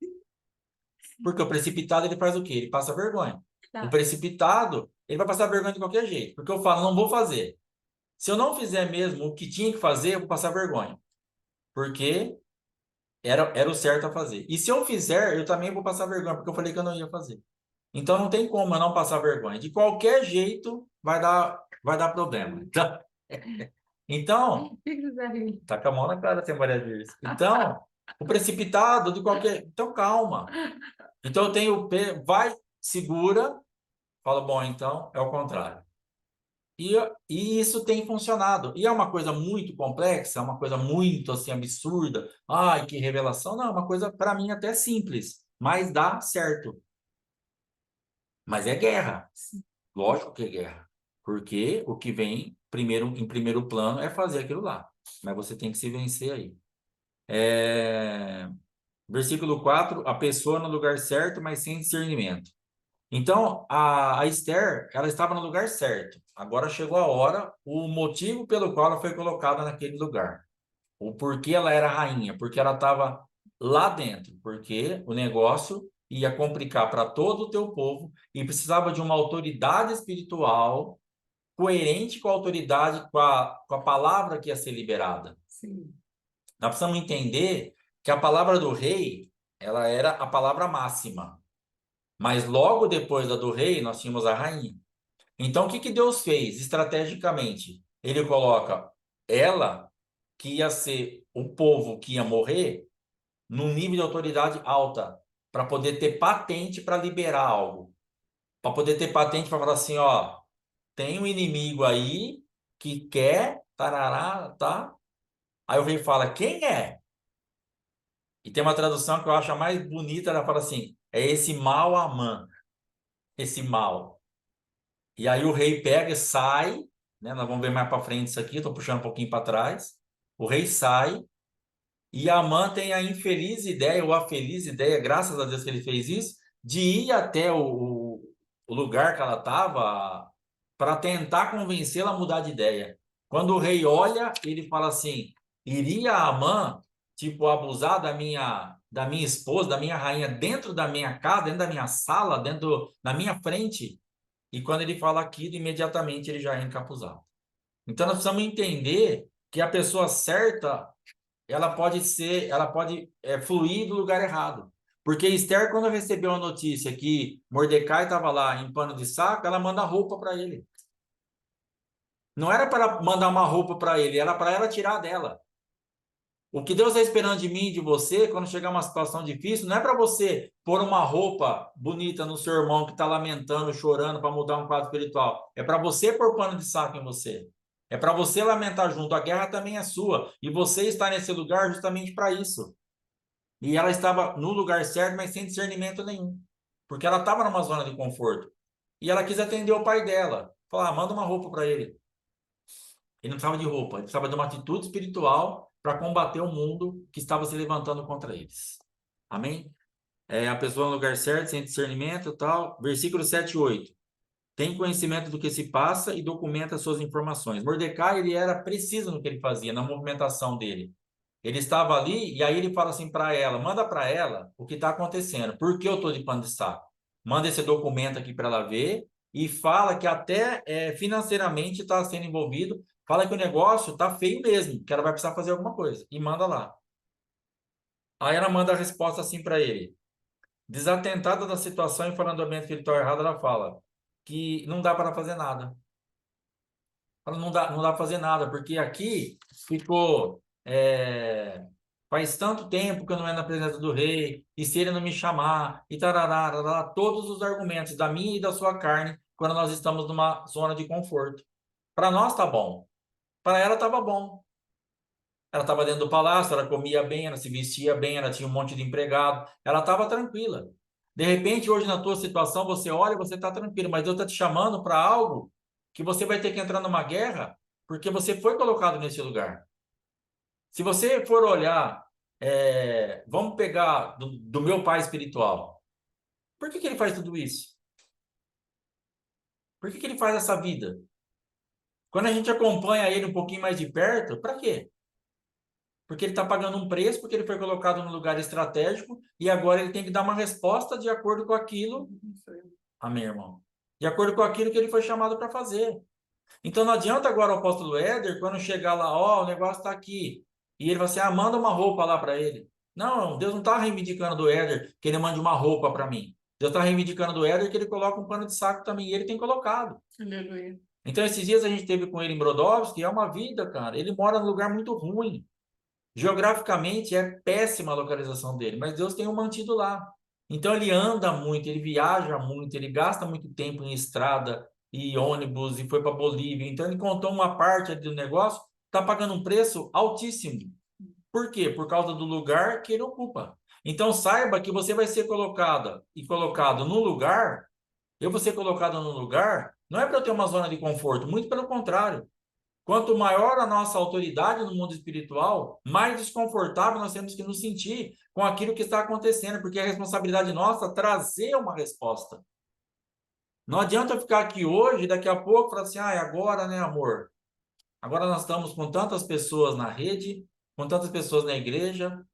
Porque o precipitado, ele faz o quê? Ele passa vergonha. O tá. precipitado, ele vai passar vergonha de qualquer jeito. Porque eu falo, não vou fazer. Se eu não fizer mesmo o que tinha que fazer, eu vou passar vergonha. Porque era o certo a fazer. E se eu fizer, eu também vou passar vergonha, porque eu falei que eu não ia fazer. Então não tem como eu não passar vergonha. De qualquer jeito, vai dar problema. Então, Que que você ri? tá com a mão na cara, tem Maria Verde. Então, o precipitado de qualquer. Então, calma. Então eu tenho o pé, vai, segura, fala, bom, então é o contrário. E, e isso tem funcionado. E é uma coisa muito complexa, é uma coisa muito assim absurda. Ai, que revelação. Não, é uma coisa para mim até simples, mas dá certo. Mas é guerra. Lógico que é guerra. Porque o que vem primeiro em primeiro plano é fazer aquilo lá. Mas você tem que se vencer aí. Versículo 4: a pessoa no lugar certo, mas sem discernimento. Então, a Esther, ela estava no lugar certo. Agora chegou a hora, o motivo pelo qual ela foi colocada naquele lugar. O porquê ela era rainha, porque ela estava lá dentro, porque o negócio ia complicar para todo o teu povo e precisava de uma autoridade espiritual coerente com a autoridade, com a palavra que ia ser liberada. Sim, Nós precisamos entender que a palavra do rei, ela era a palavra máxima. Mas logo depois da do rei, nós tínhamos a rainha. Então, o que que Deus fez estrategicamente? Ele coloca ela, que ia ser o povo que ia morrer, num nível de autoridade alta, para poder ter patente para liberar algo. Para poder ter patente para falar assim, ó, tem um inimigo aí que quer, tarará, tá? Aí o rei fala, quem é? E tem uma tradução que eu acho a mais bonita, ela fala assim, é esse mal Amã, esse mal. E aí o rei pega e sai, né? Nós vamos ver mais para frente isso aqui, estou puxando um pouquinho para trás. O rei sai e Amã tem a infeliz ideia, ou a feliz ideia, graças a Deus que ele fez isso, de ir até o lugar que ela estava para tentar convencê-la a mudar de ideia. Quando o rei olha, ele fala assim: iria Amã, tipo, abusar da minha esposa, da minha rainha, dentro da minha casa, dentro da minha sala, na minha frente? E quando ele fala aquilo, imediatamente ele já é encapuzado. Então nós precisamos entender que a pessoa certa, ela pode fluir do lugar errado. Porque Esther, quando recebeu a notícia que Mordecai estava lá em pano de saco, ela manda roupa para ele. Não era para mandar uma roupa para ele, era para ela tirar dela. O que Deus está esperando de mim e de você, quando chegar uma situação difícil, não é para você pôr uma roupa bonita no seu irmão que está lamentando, chorando para mudar um quadro espiritual. É para você pôr pano de saco em você. É para você lamentar junto. A guerra também é sua. E você está nesse lugar justamente para isso. E ela estava no lugar certo, mas sem discernimento nenhum. Porque ela estava numa zona de conforto. E ela quis atender o pai dela. Falar, manda uma roupa para ele. Ele não precisava de roupa, ele precisava de uma atitude espiritual para combater o mundo que estava se levantando contra eles. Amém? A pessoa no lugar certo, sem discernimento e tal. Versículo 7 e 8. Tem conhecimento do que se passa e documenta suas informações. Mordecai, ele era preciso no que ele fazia, na movimentação dele. Ele estava ali e aí ele fala assim para ela, manda para ela o que está acontecendo. Por que eu estou de pano de saco? Manda esse documento aqui para ela ver e fala que até financeiramente está sendo envolvido. Fala que o negócio está feio mesmo, que ela vai precisar fazer alguma coisa. E manda lá. Aí ela manda a resposta assim para ele. desatentada da situação e falando do ambiente espiritual errado, ela fala que não dá para fazer nada. Fala, não dá para fazer nada, porque aqui ficou. Faz tanto tempo que eu não entro na presença do rei, e se ele não me chamar, e tarará, tarará, todos os argumentos da minha e da sua carne, quando nós estamos numa zona de conforto. Para nós tá bom, para ela estava bom. Ela estava dentro do palácio, ela comia bem, ela se vestia bem, ela tinha um monte de empregado, ela estava tranquila. De repente, hoje na tua situação, você olha e você está tranquilo, mas Deus está te chamando para algo que você vai ter que entrar numa guerra, porque você foi colocado nesse lugar. Se você for olhar, vamos pegar do meu pai espiritual. Por que ele faz tudo isso? Por que ele faz essa vida? Quando a gente acompanha ele um pouquinho mais de perto, para quê? Porque ele está pagando um preço, porque ele foi colocado num lugar estratégico e agora ele tem que dar uma resposta de acordo com aquilo. Amém, irmão? De acordo com aquilo que ele foi chamado para fazer. Então não adianta agora o apóstolo Éder, quando chegar lá, ó, o negócio está aqui. E ele vai assim, manda uma roupa lá para ele. Não, Deus não está reivindicando do Éder que ele mande uma roupa para mim. Deus está reivindicando do Éder que ele coloca um pano de saco também, e ele tem colocado. Aleluia. Então esses dias a gente teve com ele em Brodowski, é uma vida, cara. Ele mora num lugar muito ruim. Geograficamente é péssima a localização dele, mas Deus tem o mantido lá. Então ele anda muito, ele viaja muito, ele gasta muito tempo em estrada e ônibus e foi para Bolívia. Então ele contou uma parte do negócio, está pagando um preço altíssimo. Por quê? Por causa do lugar que ele ocupa. Então saiba que você vai ser colocada e colocado no lugar, eu vou ser colocado no lugar, não é para eu ter uma zona de conforto, muito pelo contrário. Quanto maior a nossa autoridade no mundo espiritual, mais desconfortável nós temos que nos sentir com aquilo que está acontecendo, porque é responsabilidade nossa trazer uma resposta. Não adianta eu ficar aqui hoje, daqui a pouco, falar assim, agora, né, amor? Agora nós estamos com tantas pessoas na rede, com tantas pessoas na igreja,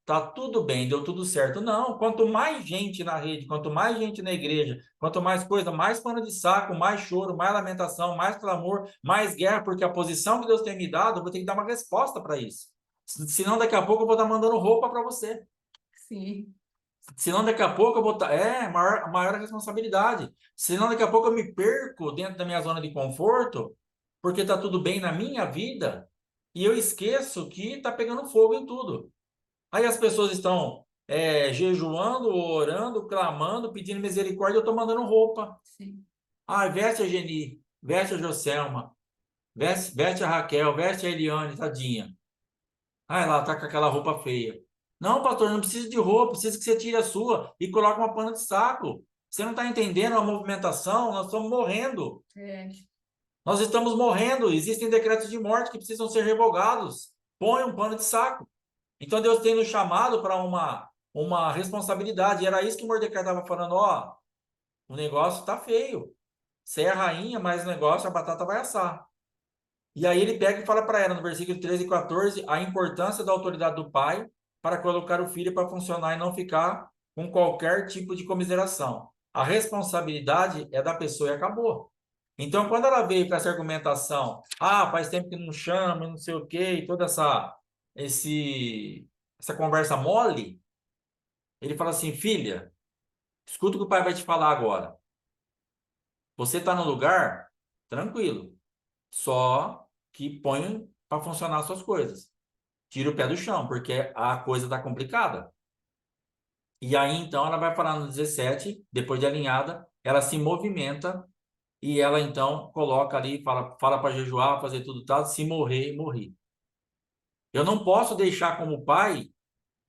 tá tudo bem, deu tudo certo. Não, quanto mais gente na rede, quanto mais gente na igreja, quanto mais coisa, mais pano de saco, mais choro, mais lamentação, mais clamor, mais guerra, porque a posição que Deus tem me dado, eu vou ter que dar uma resposta para isso. Senão daqui a pouco eu vou estar mandando roupa para você. Sim. Senão daqui a pouco eu vou estar. Maior a responsabilidade. Senão daqui a pouco eu me perco dentro da minha zona de conforto, porque está tudo bem na minha vida, e eu esqueço que está pegando fogo em tudo. Aí as pessoas estão jejuando, orando, clamando, pedindo misericórdia, eu estou mandando roupa. Sim. Veste a Geni, veste a Joselma, veste a Raquel, veste a Eliane, tadinha. Ela tá com aquela roupa feia. Não, pastor, não precisa de roupa, precisa que você tire a sua e coloque uma pano de saco. Você não está entendendo a movimentação, nós estamos morrendo. É. Nós estamos morrendo, existem decretos de morte que precisam ser revogados. Põe um pano de saco. Então Deus tem nos chamado para uma responsabilidade. E era isso que Mordecai estava falando, ó, o negócio tá feio. Você é rainha, mas o negócio, a batata vai assar. E aí ele pega e fala para ela, no versículo 13 e 14, a importância da autoridade do pai para colocar o filho para funcionar e não ficar com qualquer tipo de comiseração. A responsabilidade é da pessoa e acabou. Então, quando ela veio com essa argumentação, faz tempo que não chama, não sei o quê, e toda essa conversa mole, ele fala assim, filha, escuta o que o pai vai te falar agora. Você está no lugar tranquilo, só que põe para funcionar as suas coisas. Tira o pé do chão, porque a coisa está complicada. E aí, então, ela vai falar no 17, depois de alinhada, ela se movimenta e ela, então, coloca ali, fala para jejuar, fazer tudo tal, se morrer, morri. Eu não posso deixar como pai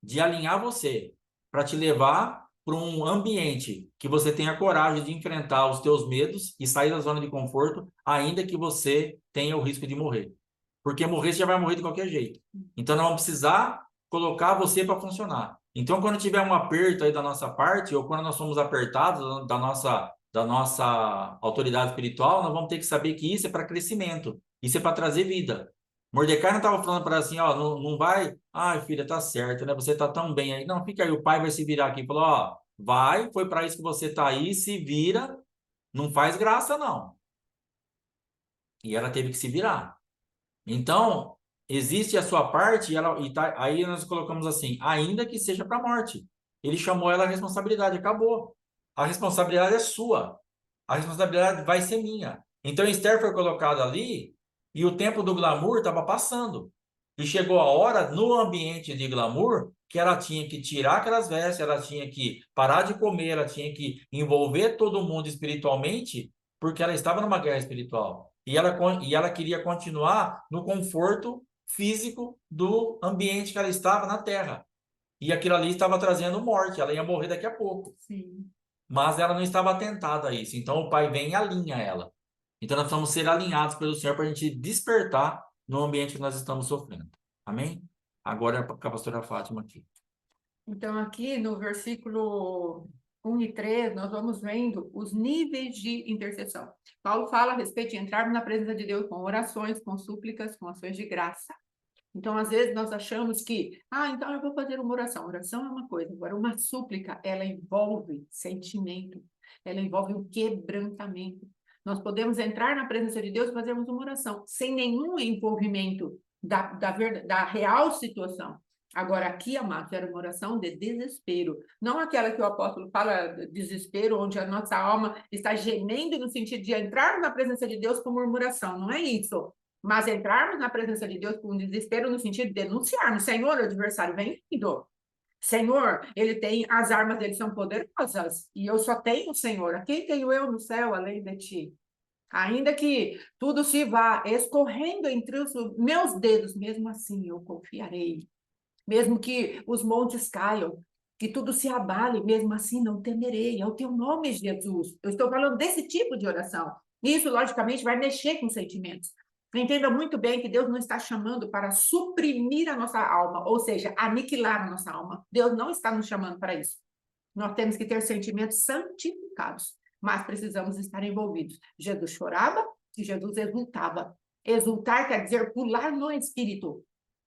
de alinhar você para te levar para um ambiente que você tenha coragem de enfrentar os teus medos e sair da zona de conforto, ainda que você tenha o risco de morrer. Porque morrer você já vai morrer de qualquer jeito. Então nós vamos precisar colocar você para funcionar. Então quando tiver um aperto aí da nossa parte, ou quando nós somos apertados da nossa autoridade espiritual, nós vamos ter que saber que isso é para crescimento, isso é para trazer vida. Mordecai não estava falando para assim, ó, não vai, filha, tá certo, né? Você tá tão bem aí. Não, fica aí, o pai vai se virar aqui e falou, ó, vai, foi para isso que você tá aí, se vira, não faz graça não. E ela teve que se virar. Então, existe a sua parte, aí nós colocamos assim, ainda que seja para a morte. Ele chamou ela à responsabilidade, acabou. A responsabilidade é sua. A responsabilidade vai ser minha. Então Esther foi colocada ali e o tempo do glamour estava passando. E chegou a hora, no ambiente de glamour, que ela tinha que tirar aquelas vestes, ela tinha que parar de comer, ela tinha que envolver todo mundo espiritualmente, porque ela estava numa guerra espiritual. E ela queria continuar no conforto físico do ambiente que ela estava na terra. E aquilo ali estava trazendo morte, ela ia morrer daqui a pouco. Sim. Mas ela não estava atentada a isso. Então o pai vem e alinha ela. Então nós precisamos ser alinhados pelo Senhor para a gente despertar no ambiente que nós estamos sofrendo. Amém? Agora é com a pastora Fátima aqui. Então, aqui no versículo 1 e 3, nós vamos vendo os níveis de intercessão. Paulo fala a respeito de entrarmos na presença de Deus com orações, com súplicas, com ações de graça. Então, às vezes, nós achamos que, então eu vou fazer uma oração. Oração é uma coisa, agora, uma súplica, ela envolve sentimento, ela envolve um quebrantamento. Nós podemos entrar na presença de Deus e fazermos uma oração, sem nenhum envolvimento da real situação. Agora, aqui, amados, era uma oração de desespero, não aquela que o apóstolo fala, de desespero, onde a nossa alma está gemendo no sentido de entrar na presença de Deus com murmuração, não é isso. Mas entrarmos na presença de Deus com desespero no sentido de denunciarmos, Senhor, o adversário vem vindo. Senhor, ele tem, as armas dele são poderosas, e eu só tenho o Senhor. A quem tenho eu no céu, além de ti? Ainda que tudo se vá escorrendo entre os meus dedos, mesmo assim eu confiarei. Mesmo que os montes caiam, que tudo se abale, mesmo assim não temerei. É o teu nome, Jesus. Eu estou falando desse tipo de oração. Isso, logicamente, vai mexer com sentimentos. Entenda muito bem que Deus não está chamando para suprimir a nossa alma, ou seja, aniquilar a nossa alma. Deus não está nos chamando para isso. Nós temos que ter sentimentos santificados, mas precisamos estar envolvidos. Jesus chorava e Jesus exultava. Exultar quer dizer pular no espírito.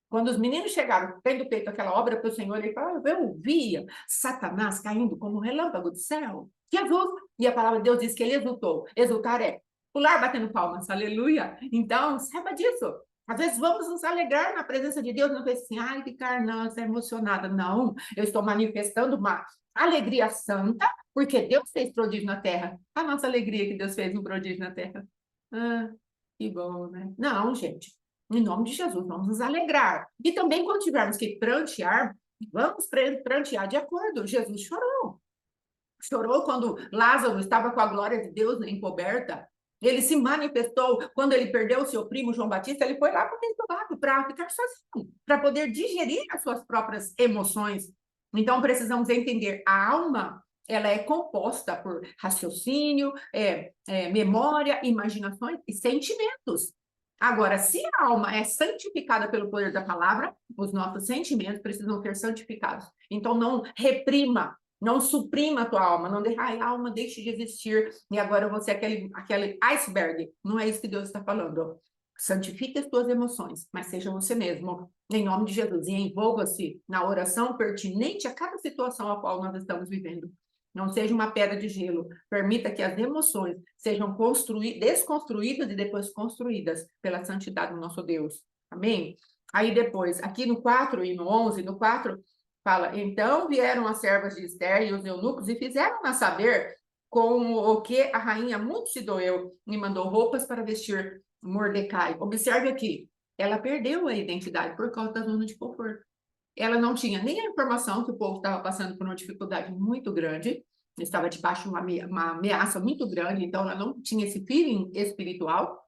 Quando os meninos chegaram, tendo feito aquela obra para o Senhor, ele falou, eu via Satanás caindo como um relâmpago do céu. Jesus! E a palavra de Deus diz que ele exultou. Exultar é pular batendo palmas, aleluia. Então, saiba disso. Às vezes vamos nos alegrar na presença de Deus, não assim, ai, ficar, nossa, emocionada. Não, eu estou manifestando uma alegria santa, porque Deus fez prodígio na terra. A nossa alegria que Deus fez um prodígio na terra. Ah, que bom, né? Não, gente. Em nome de Jesus, vamos nos alegrar. E também, quando tivermos que prantear, vamos prantear de acordo. Jesus chorou. Chorou quando Lázaro estava com a glória de Deus encoberta. Ele se manifestou quando ele perdeu o seu primo João Batista. Ele foi lá para o lado para ficar sozinho, para poder digerir as suas próprias emoções. Então, precisamos entender: a alma, ela é composta por raciocínio, memória, imaginações e sentimentos. Agora, se a alma é santificada pelo poder da palavra, os nossos sentimentos precisam ser santificados. Então, não reprima, não suprima a tua alma, não deixa, a alma deixe de existir e agora você é aquele iceberg. Não é isso que Deus está falando. Santifique as tuas emoções, mas seja você mesmo, em nome de Jesus, e envolva-se na oração pertinente a cada situação a qual nós estamos vivendo. Não seja uma pedra de gelo. Permita que as emoções sejam desconstruídas e depois construídas pela santidade do nosso Deus. Amém? Aí depois, aqui no 4 e no 11, no 4, fala, então vieram as servas de Esther e os eunucos e fizeram-na saber com o que a rainha muito se doeu e mandou roupas para vestir Mordecai. Observe aqui, ela perdeu a identidade por causa da zona de conforto. Ela não tinha nem a informação que o povo estava passando por uma dificuldade muito grande, estava debaixo de uma ameaça muito grande, então ela não tinha esse feeling espiritual,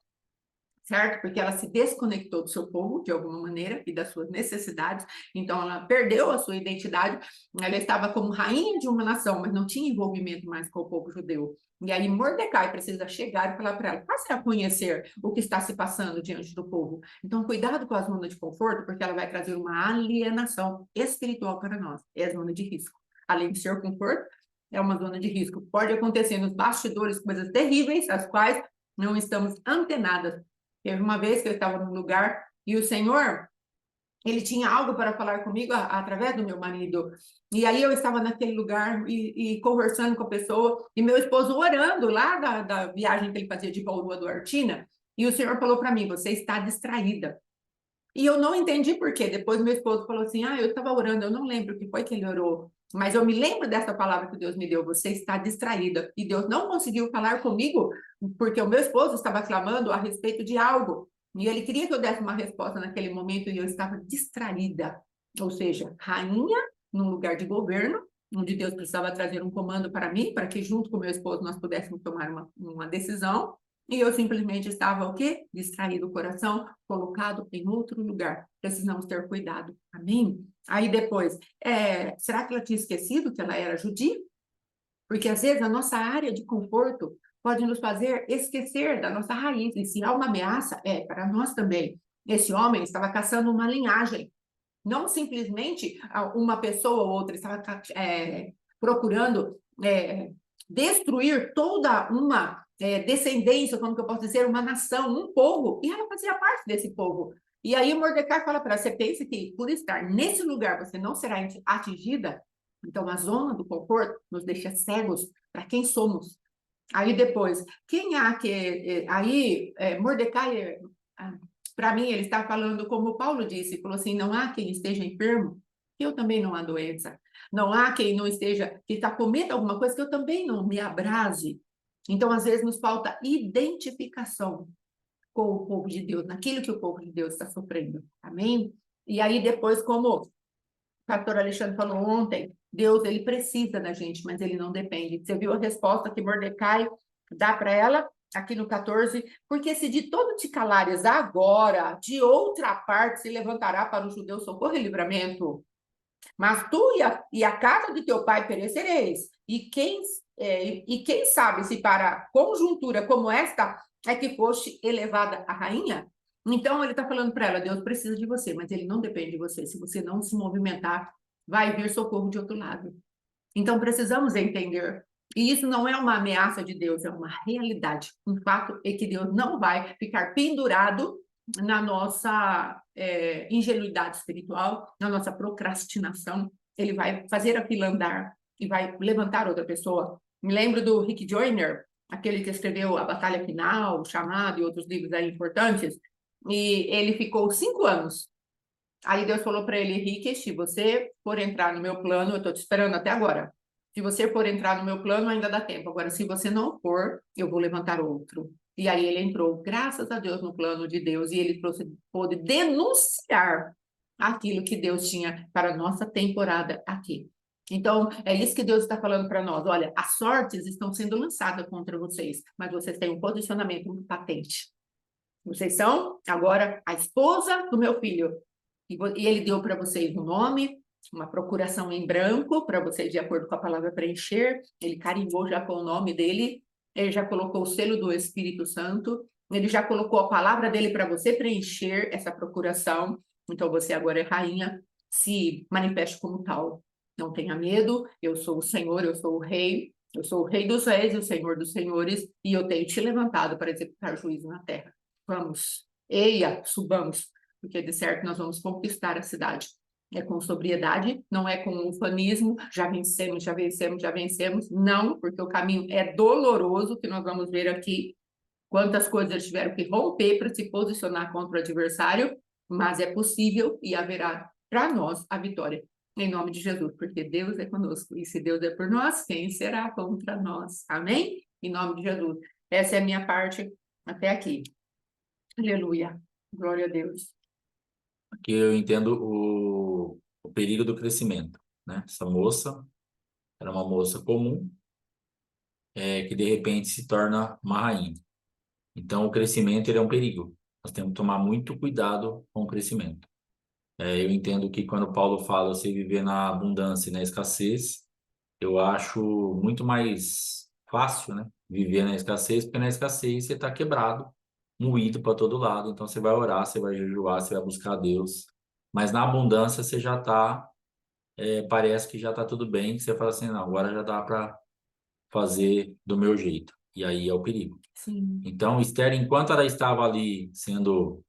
certo? Porque ela se desconectou do seu povo, de alguma maneira, e das suas necessidades, então ela perdeu a sua identidade, ela estava como rainha de uma nação, mas não tinha envolvimento mais com o povo judeu. E aí Mordecai precisa chegar e falar para ela, passe a conhecer o que está se passando diante do povo. Então, cuidado com a zona de conforto, porque ela vai trazer uma alienação espiritual para nós. É a zona de risco. Além de ser conforto, é uma zona de risco. Pode acontecer nos bastidores coisas terríveis, as quais não estamos antenadas. Teve uma vez que eu estava num lugar e o Senhor, ele tinha algo para falar comigo através do meu marido. E aí eu estava naquele lugar e conversando com a pessoa, e meu esposo orando lá da viagem que ele fazia de Bauru a Duartina, e o Senhor falou para mim, você está distraída. E eu não entendi por quê. Depois meu esposo falou assim, eu estava orando, eu não lembro o que foi que ele orou. Mas eu me lembro dessa palavra que Deus me deu, você está distraída. E Deus não conseguiu falar comigo, porque o meu esposo estava clamando a respeito de algo. E ele queria que eu desse uma resposta naquele momento e eu estava distraída. Ou seja, rainha num lugar de governo, onde Deus precisava trazer um comando para mim, para que junto com meu esposo nós pudéssemos tomar uma decisão. E eu simplesmente estava o quê? Distraído o coração, colocado em outro lugar. Precisamos ter cuidado. Amém? Aí depois, será que ela tinha esquecido que ela era judia? Porque às vezes a nossa área de conforto pode nos fazer esquecer da nossa raiz. E se há uma ameaça, para nós também. Esse homem estava caçando uma linhagem. Não simplesmente uma pessoa ou outra estava procurando destruir toda uma descendência, como que eu posso dizer, uma nação, um povo, e ela fazia parte desse povo. E aí Mordecai fala para ela, você pensa que por estar nesse lugar você não será atingida? Então a zona do conforto nos deixa cegos para quem somos. Aí depois, quem há que... Aí Mordecai, para mim, ele está falando como Paulo disse, falou assim, não há quem esteja enfermo, que eu também não há doença. Não há quem não esteja, que está comendo alguma coisa, que eu também não me abrase. Então, às vezes, nos falta identificação com o povo de Deus, naquilo que o povo de Deus está sofrendo. Amém? E aí, depois, como o pastor Alexandre falou ontem, Deus, ele precisa da gente, mas ele não depende. Você viu a resposta que Mordecai dá para ela? Aqui no 14, porque se de todo te calares agora, de outra parte se levantará para o judeu socorro e livramento. Mas tu e a casa de teu pai perecereis. E quem sabe se para conjuntura como esta é que foste elevada a rainha? Então ele está falando para ela, Deus precisa de você, mas ele não depende de você. Se você não se movimentar, vai vir socorro de outro lado. Então precisamos entender. E isso não é uma ameaça de Deus, é uma realidade. Um fato é que Deus não vai ficar pendurado na nossa ingenuidade espiritual, na nossa procrastinação. Ele vai fazer a fila andar e vai levantar outra pessoa. Me lembro do Rick Joyner, aquele que escreveu A Batalha Final, O Chamado e outros livros aí importantes. E ele ficou 5 anos. Aí Deus falou para ele, Rick, se você for entrar no meu plano, eu estou te esperando até agora. Se você for entrar no meu plano, ainda dá tempo. Agora, se você não for, eu vou levantar outro. E aí ele entrou, graças a Deus, no plano de Deus, e ele pôde denunciar aquilo que Deus tinha para a nossa temporada aqui. Então, é isso que Deus está falando para nós. Olha, as sortes estão sendo lançadas contra vocês, mas vocês têm um posicionamento muito patente. Vocês são agora a esposa do meu filho. E ele deu para vocês um nome, uma procuração em branco, para vocês, de acordo com a palavra, preencher. Ele carimbou já com o nome dele, ele já colocou o selo do Espírito Santo, ele já colocou a palavra dele para você preencher essa procuração. Então você agora é rainha, se manifeste como tal. Não tenha medo, eu sou o Senhor, eu sou o Rei dos Reis e o Senhor dos Senhores, e eu tenho te levantado para executar juízo na terra. Vamos, eia, subamos, porque de certo nós vamos conquistar a cidade. É com sobriedade, não é com ufanismo, já vencemos, já vencemos, já vencemos. Não, porque o caminho é doloroso, que nós vamos ver aqui quantas coisas eles tiveram que romper para se posicionar contra o adversário, mas é possível e haverá para nós a vitória. Em nome de Jesus, porque Deus é conosco. E se Deus é por nós, quem será contra nós? Amém? Em nome de Jesus. Essa é a minha parte até aqui. Aleluia. Glória a Deus. Aqui eu entendo o perigo do crescimento, né? Essa moça era uma moça comum, que de repente se torna uma rainha. Então, o crescimento ele é um perigo. Nós temos que tomar muito cuidado com o crescimento. Eu entendo que quando Paulo fala você viver na abundância e na escassez, eu acho muito mais fácil, né? Viver na escassez, porque na escassez você está quebrado, moído para todo lado. Então você vai orar, você vai jejuar, você vai buscar a Deus. Mas na abundância você já está, parece que já está tudo bem. Que você fala assim, não, agora já dá para fazer do meu jeito. E aí é o perigo. Sim. Então, Esther, enquanto ela estava ali sendo,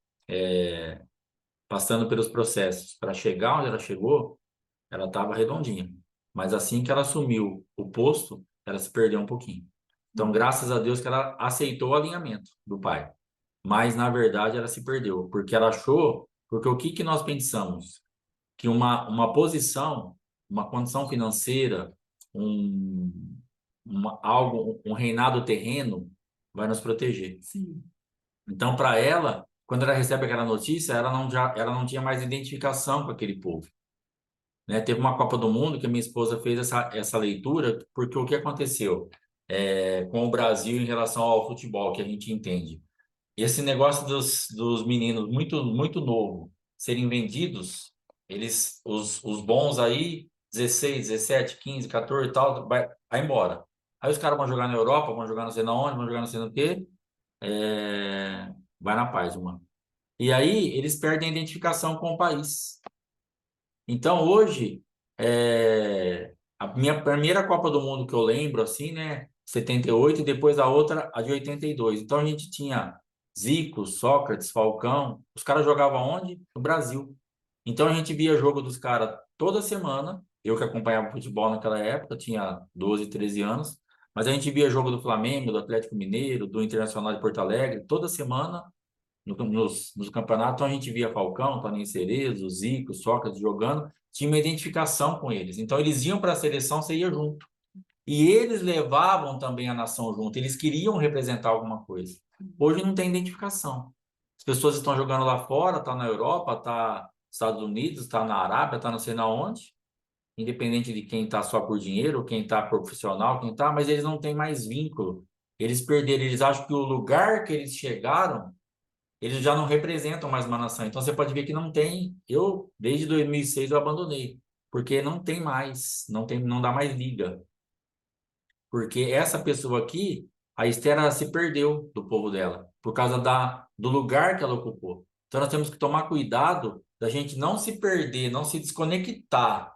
passando pelos processos para chegar onde ela chegou, ela estava redondinha. Mas assim que ela assumiu o posto, ela se perdeu um pouquinho. Então, graças a Deus que ela aceitou o alinhamento do pai. Mas, na verdade, ela se perdeu. Porque ela achou... Porque o que nós pensamos? Que uma posição uma condição financeira, algo, um reinado terreno, vai nos proteger. Sim. Então, para ela, quando ela recebe aquela notícia, ela não tinha mais identificação com aquele povo. Né? Teve uma Copa do Mundo que a minha esposa fez essa leitura, porque o que aconteceu com o Brasil em relação ao futebol, que a gente entende. Esse negócio dos meninos muito, muito novo serem vendidos, os bons aí, 16, 17, 15, 14 e tal, vai embora. Aí os caras vão jogar na Europa, vão jogar não sei na onde, vão jogar não sei no quê, vai na paz, mano. E aí eles perdem a identificação com o país. Então, hoje, a minha primeira Copa do Mundo que eu lembro, assim, né? 78 e depois a outra, a de 82. Então, a gente tinha Zico, Sócrates, Falcão. Os caras jogavam onde? No Brasil. Então, a gente via jogo dos caras toda semana. Eu que acompanhava futebol naquela época, tinha 12, 13 anos. Mas a gente via jogo do Flamengo, do Atlético Mineiro, do Internacional de Porto Alegre, toda semana nos campeonatos, então a gente via Falcão, Toninho Cerezo, Zico, Sócrates jogando, tinha uma identificação com eles. Então eles iam para a seleção, você ia junto. E eles levavam também a nação junto, eles queriam representar alguma coisa. Hoje não tem identificação. As pessoas estão jogando lá fora, tá na Europa, tá nos Estados Unidos, tá na Arábia, tá não sei na onde, independente de quem tá só por dinheiro, quem tá profissional, quem tá, mas eles não têm mais vínculo. Eles perderam, eles acham que o lugar que eles chegaram eles já não representam mais uma nação. Então você pode ver que não tem. Eu, desde 2006, eu abandonei, porque não tem mais, não dá mais liga. Porque essa pessoa aqui, a Esther, ela se perdeu do povo dela, por causa do lugar que ela ocupou. Então nós temos que tomar cuidado da gente não se perder, não se desconectar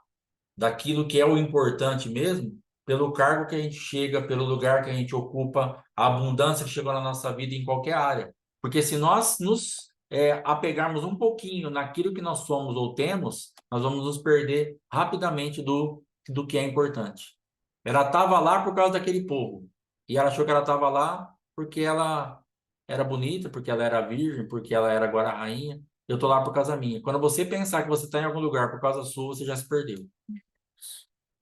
daquilo que é o importante mesmo, pelo cargo que a gente chega, pelo lugar que a gente ocupa, a abundância que chegou na nossa vida em qualquer área. Porque se nós nos apegarmos um pouquinho naquilo que nós somos ou temos, nós vamos nos perder rapidamente do que é importante. Ela estava lá por causa daquele povo. E ela achou que ela estava lá porque ela era bonita, porque ela era virgem, porque ela era agora a rainha. Eu estou lá por causa minha. Quando você pensar que você está em algum lugar por causa sua, você já se perdeu.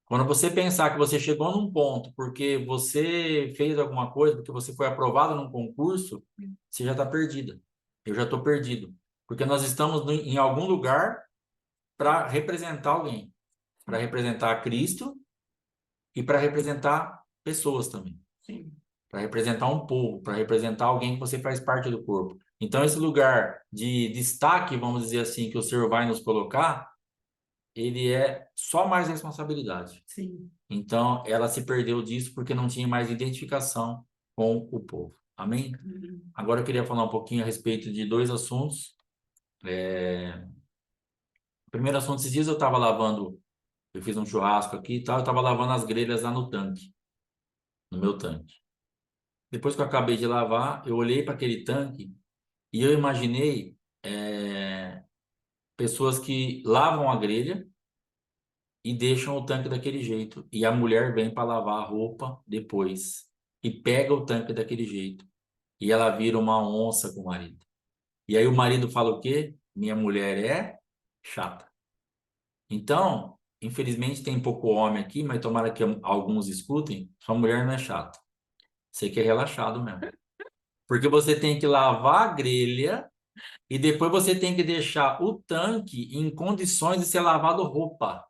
Quando você pensar que você chegou num ponto porque você fez alguma coisa, porque você foi aprovado num concurso, você já está perdida. Eu já estou perdido. Porque nós estamos em algum lugar para representar alguém, para representar Cristo e para representar pessoas também, Sim. para representar um povo, para representar alguém que você faz parte do corpo. Então, esse lugar de destaque, vamos dizer assim, que o Senhor vai nos colocar, ele é só mais responsabilidade. Sim. Então, ela se perdeu disso porque não tinha mais identificação com o povo. Amém? Agora eu queria falar um pouquinho a respeito de dois assuntos. O primeiro assunto, esses dias eu estava lavando, eu fiz um churrasco aqui e tal, eu estava lavando as grelhas lá no tanque, no meu tanque. Depois que eu acabei de lavar, eu olhei para aquele tanque e eu imaginei pessoas que lavam a grelha e deixam o tanque daquele jeito. E a mulher vem para lavar a roupa depois e pega o tanque daquele jeito. E ela vira uma onça com o marido. E aí o marido fala o quê? Minha mulher é chata. Então, infelizmente tem pouco homem aqui, mas tomara que alguns escutem, sua mulher não é chata. Você que é relaxado mesmo. Porque você tem que lavar a grelha e depois você tem que deixar o tanque em condições de ser lavado roupa.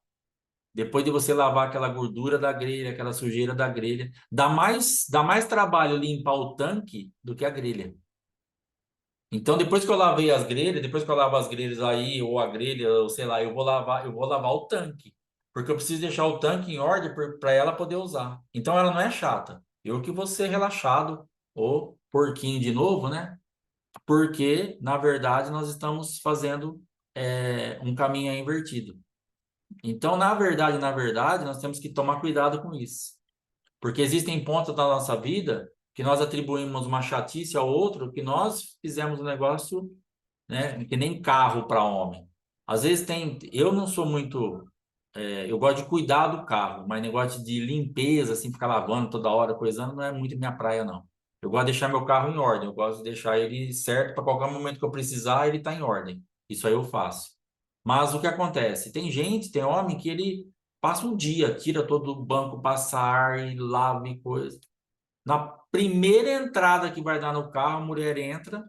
Depois de você lavar aquela gordura da grelha, aquela sujeira da grelha, dá mais trabalho limpar o tanque do que a grelha. Então, depois que eu lavei as grelhas, depois que eu lavo as grelhas aí, ou a grelha, ou sei lá, eu vou lavar o tanque. Porque eu preciso deixar o tanque em ordem para ela poder usar. Então, ela não é chata. Eu que vou ser relaxado, ou porquinho de novo, né? Porque, na verdade, nós estamos fazendo um caminho aí invertido. Então, na verdade, nós temos que tomar cuidado com isso. Porque existem pontos da nossa vida que nós atribuímos uma chatice ao outro, que nós fizemos um negócio, né, que nem carro para homem. Às vezes tem, eu não sou muito, eu gosto de cuidar do carro, mas negócio de limpeza, assim, ficar lavando toda hora, coisando, não é muito minha praia, não. Eu gosto de deixar meu carro em ordem, eu gosto de deixar ele certo para qualquer momento que eu precisar, ele tá em ordem. Isso aí eu faço. Mas o que acontece? Tem gente, tem homem que ele Passa um dia, tira todo o banco, passa ar e lava e coisa. Na primeira entrada que vai dar no carro, a mulher entra,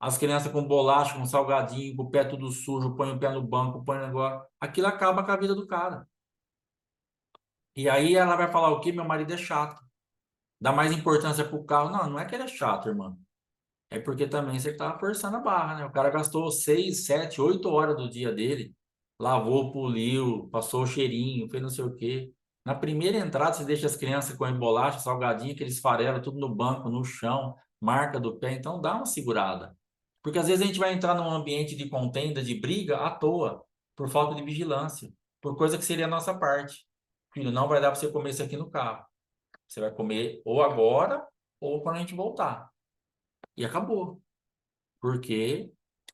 as crianças com bolacha, com salgadinho, com o pé tudo sujo, põe o pé no banco, põe o negócio. Aquilo acaba com a vida do cara. E aí ela vai falar o quê? Meu marido é chato. Dá mais importância pro carro. Não, não é que ele é chato, irmão. É porque também você tá forçando a barra, né? O cara gastou 6, 7, 8 horas do dia dele, lavou, poliu, passou o cheirinho, fez não sei o quê. Na primeira entrada, você deixa as crianças com bolacha, salgadinho, aqueles farelos, tudo no banco, no chão, marca do pé. Então dá uma segurada. Porque às vezes a gente vai entrar num ambiente de contenda, de briga, à toa, por falta de vigilância, por coisa que seria a nossa parte. Filho, não vai dar para você comer isso aqui no carro. Você vai comer ou agora ou quando a gente voltar. E acabou. Porque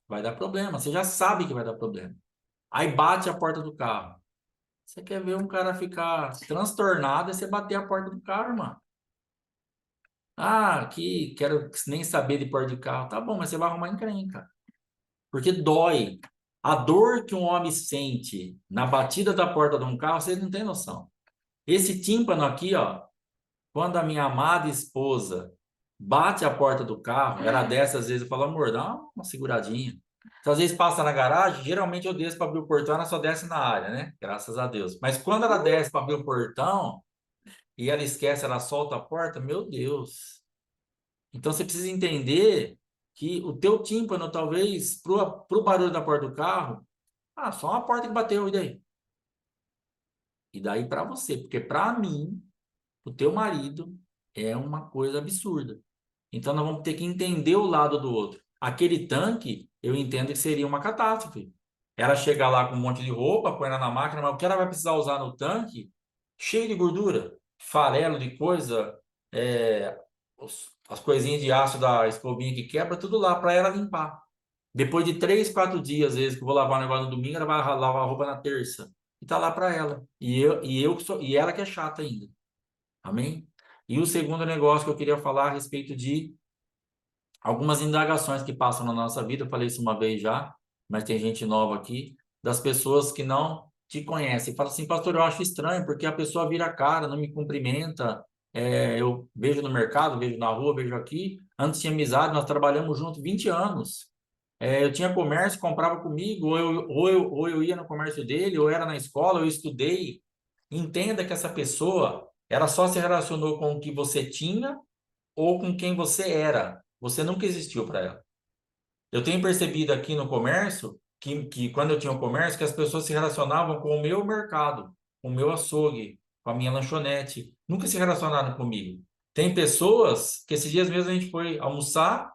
vai dar problema. Você já sabe que vai dar problema. Aí bate a porta do carro. Você quer ver um cara ficar transtornado e você bater a porta do carro, irmão. Ah, aqui quero nem saber de porta de carro. Tá bom, mas você vai arrumar encrenca. Porque dói. A dor que um homem sente na batida da porta de um carro, vocês não têm noção. Esse tímpano aqui, ó, quando a minha amada esposa bate a porta do carro, ela desce às vezes, eu falo, amor, dá uma seguradinha. Então, às vezes passa na garagem, geralmente eu desço para abrir o portão, ela só desce na área, né? Graças a Deus. Mas quando ela desce para abrir o portão e ela esquece, ela solta a porta, meu Deus. Então você precisa entender que o teu tímpano, talvez, pro barulho da porta do carro, só uma porta que bateu, e daí? E daí para você, porque para mim, o teu marido é uma coisa absurda. Então nós vamos ter que entender o lado do outro. Aquele tanque, eu entendo que seria uma catástrofe. Ela chega lá com um monte de roupa, põe ela na máquina, mas o que ela vai precisar usar no tanque, cheio de gordura, farelo de coisa, as coisinhas de aço da escovinha que quebra, tudo lá para ela limpar. Depois de 3, 4 dias, às vezes, que eu vou lavar o negócio no domingo, ela vai lavar a roupa na terça. E tá lá para ela. E ela que é chata ainda. Amém? E o segundo negócio que eu queria falar a respeito de algumas indagações que passam na nossa vida, eu falei isso uma vez já, mas tem gente nova aqui, das pessoas que não te conhecem. Fala assim, pastor, eu acho estranho, porque a pessoa vira a cara, não me cumprimenta, eu vejo no mercado, vejo na rua, vejo aqui, antes tinha amizade, nós trabalhamos juntos 20 anos. Eu tinha comércio, comprava comigo, ou eu ia no comércio dele, ou era na escola, eu estudei. Entenda que essa pessoa, ela só se relacionou com o que você tinha ou com quem você era. Você nunca existiu para ela. Eu tenho percebido aqui no comércio que quando eu tinha um comércio, que as pessoas se relacionavam com o meu mercado, com o meu açougue, com a minha lanchonete. Nunca se relacionaram comigo. Tem pessoas que esses dias mesmo a gente foi almoçar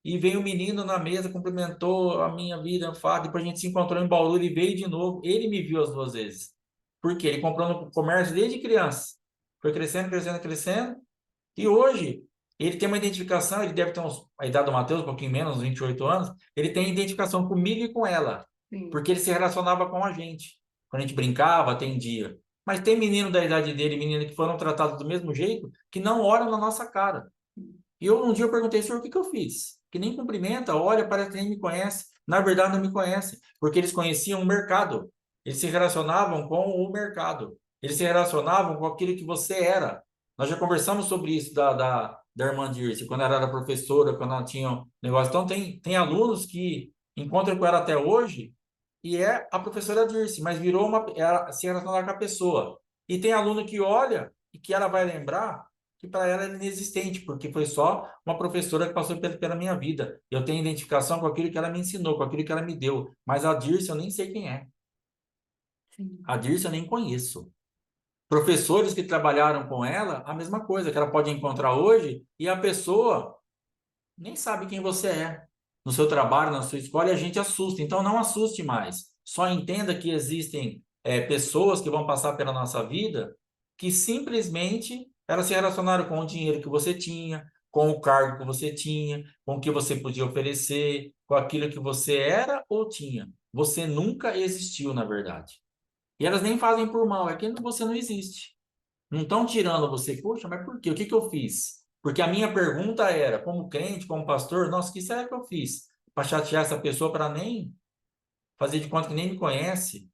e veio um menino na mesa, cumprimentou a minha vida, depois a gente se encontrou em Bauru, ele veio de novo, ele me viu as 2 vezes. Por quê? Ele comprou no comércio desde criança. Foi crescendo, crescendo, crescendo. E hoje, ele tem uma identificação, ele deve ter a idade do Matheus, um pouquinho menos, uns 28 anos, ele tem identificação comigo e com ela, Sim. porque ele se relacionava com a gente. Quando a gente brincava, atendia. Mas tem menino da idade dele, menina que foram tratados do mesmo jeito, que não olham na nossa cara. E um dia eu perguntei, senhor, o que que eu fiz? Que nem cumprimenta, olha, parece que nem me conhece. Na verdade, não me conhece, porque eles conheciam o mercado. Eles se relacionavam com o mercado. Eles se relacionavam com aquilo que você era. Nós já conversamos sobre isso da irmã Dirce, quando ela era professora, quando ela tinha um negócio. Então, tem alunos que encontram com ela até hoje e é a professora Dirce, mas virou ela se relacionar com a pessoa. E tem aluno que olha e que ela vai lembrar que para ela é inexistente, porque foi só uma professora que passou pela minha vida. Eu tenho identificação com aquilo que ela me ensinou, com aquilo que ela me deu. Mas a Dirce eu nem sei quem é. Sim. A Dirce eu nem conheço. Professores que trabalharam com ela, a mesma coisa, que ela pode encontrar hoje e a pessoa nem sabe quem você é. No seu trabalho, na sua escola, e a gente assusta. Então não assuste mais. Só entenda que existem pessoas que vão passar pela nossa vida que simplesmente elas se relacionaram com o dinheiro que você tinha, com o cargo que você tinha, com o que você podia oferecer, com aquilo que você era ou tinha. Você nunca existiu, na verdade. E elas nem fazem por mal, é que você não existe. Não estão tirando você. Poxa, mas por quê? O que que eu fiz? Porque a minha pergunta era, como crente, como pastor, nossa, o que será que eu fiz? Para chatear essa pessoa, para nem fazer de conta que nem me conhece?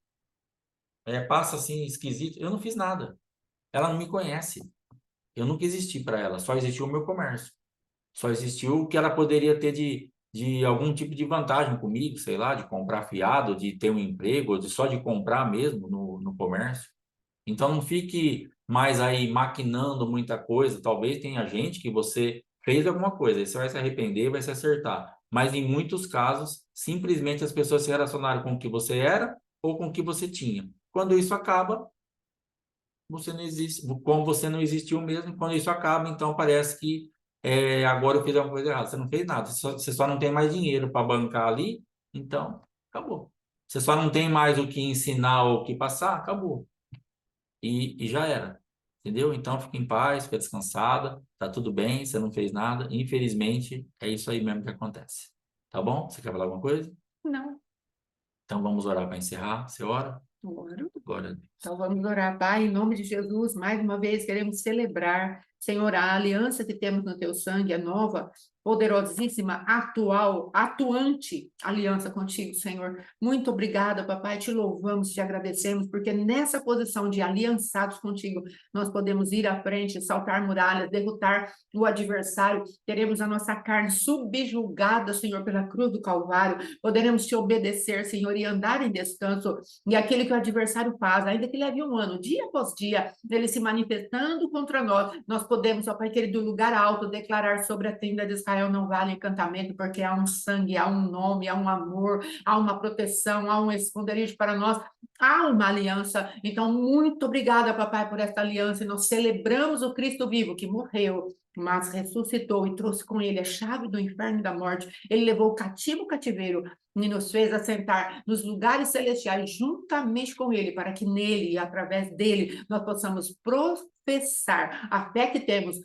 passa assim, esquisito. Eu não fiz nada. Ela não me conhece. Eu nunca existi para ela. Só existiu o meu comércio. Só existiu o que ela poderia ter de algum tipo de vantagem comigo, sei lá, de comprar fiado, de ter um emprego, ou só de comprar mesmo no comércio. Então não fique mais aí maquinando muita coisa. Talvez tenha gente que você fez alguma coisa, aí você vai se arrepender, vai se acertar. Mas em muitos casos, simplesmente as pessoas se relacionaram com o que você era ou com o que você tinha. Quando isso acaba, você não existe, como você não existiu mesmo, quando isso acaba, então parece que agora eu fiz alguma coisa errada. Você não fez nada, você só não tem mais dinheiro para bancar ali, então acabou. Você só não tem mais o que ensinar ou o que passar, acabou. E já era. Entendeu? Então fica em paz, fica descansada, tá tudo bem, você não fez nada. Infelizmente, é isso aí mesmo que acontece. Tá bom? Você quer falar alguma coisa? Não, Então vamos orar para encerrar. Você ora? agora. Glória a Deus. Então vamos orar, Pai, em nome de Jesus, mais uma vez queremos celebrar, Senhor, a aliança que temos no teu sangue, a nova, poderosíssima, atual, atuante aliança contigo, Senhor. Muito obrigada, papai, te louvamos, te agradecemos, porque nessa posição de aliançados contigo, nós podemos ir à frente, saltar muralhas, derrotar o adversário, teremos a nossa carne subjugada, Senhor, pela cruz do Calvário, poderemos te obedecer, Senhor, e andar em descanso, e aquele que o adversário faz, ainda que leve um ano, dia após dia, ele se manifestando contra nós, nós podemos, ó Pai querido, do lugar alto, declarar sobre a tenda de Israel não vale encantamento, porque há um sangue, há um nome, há um amor, há uma proteção, há um esconderijo para nós, há uma aliança. Então, muito obrigada, papai, por esta aliança, e nós celebramos o Cristo vivo, que morreu, mas ressuscitou e trouxe com ele a chave do inferno e da morte. Ele levou o cativo o cativeiro, e nos fez assentar nos lugares celestiais juntamente com ele, para que nele e através dele nós possamos professar a fé que temos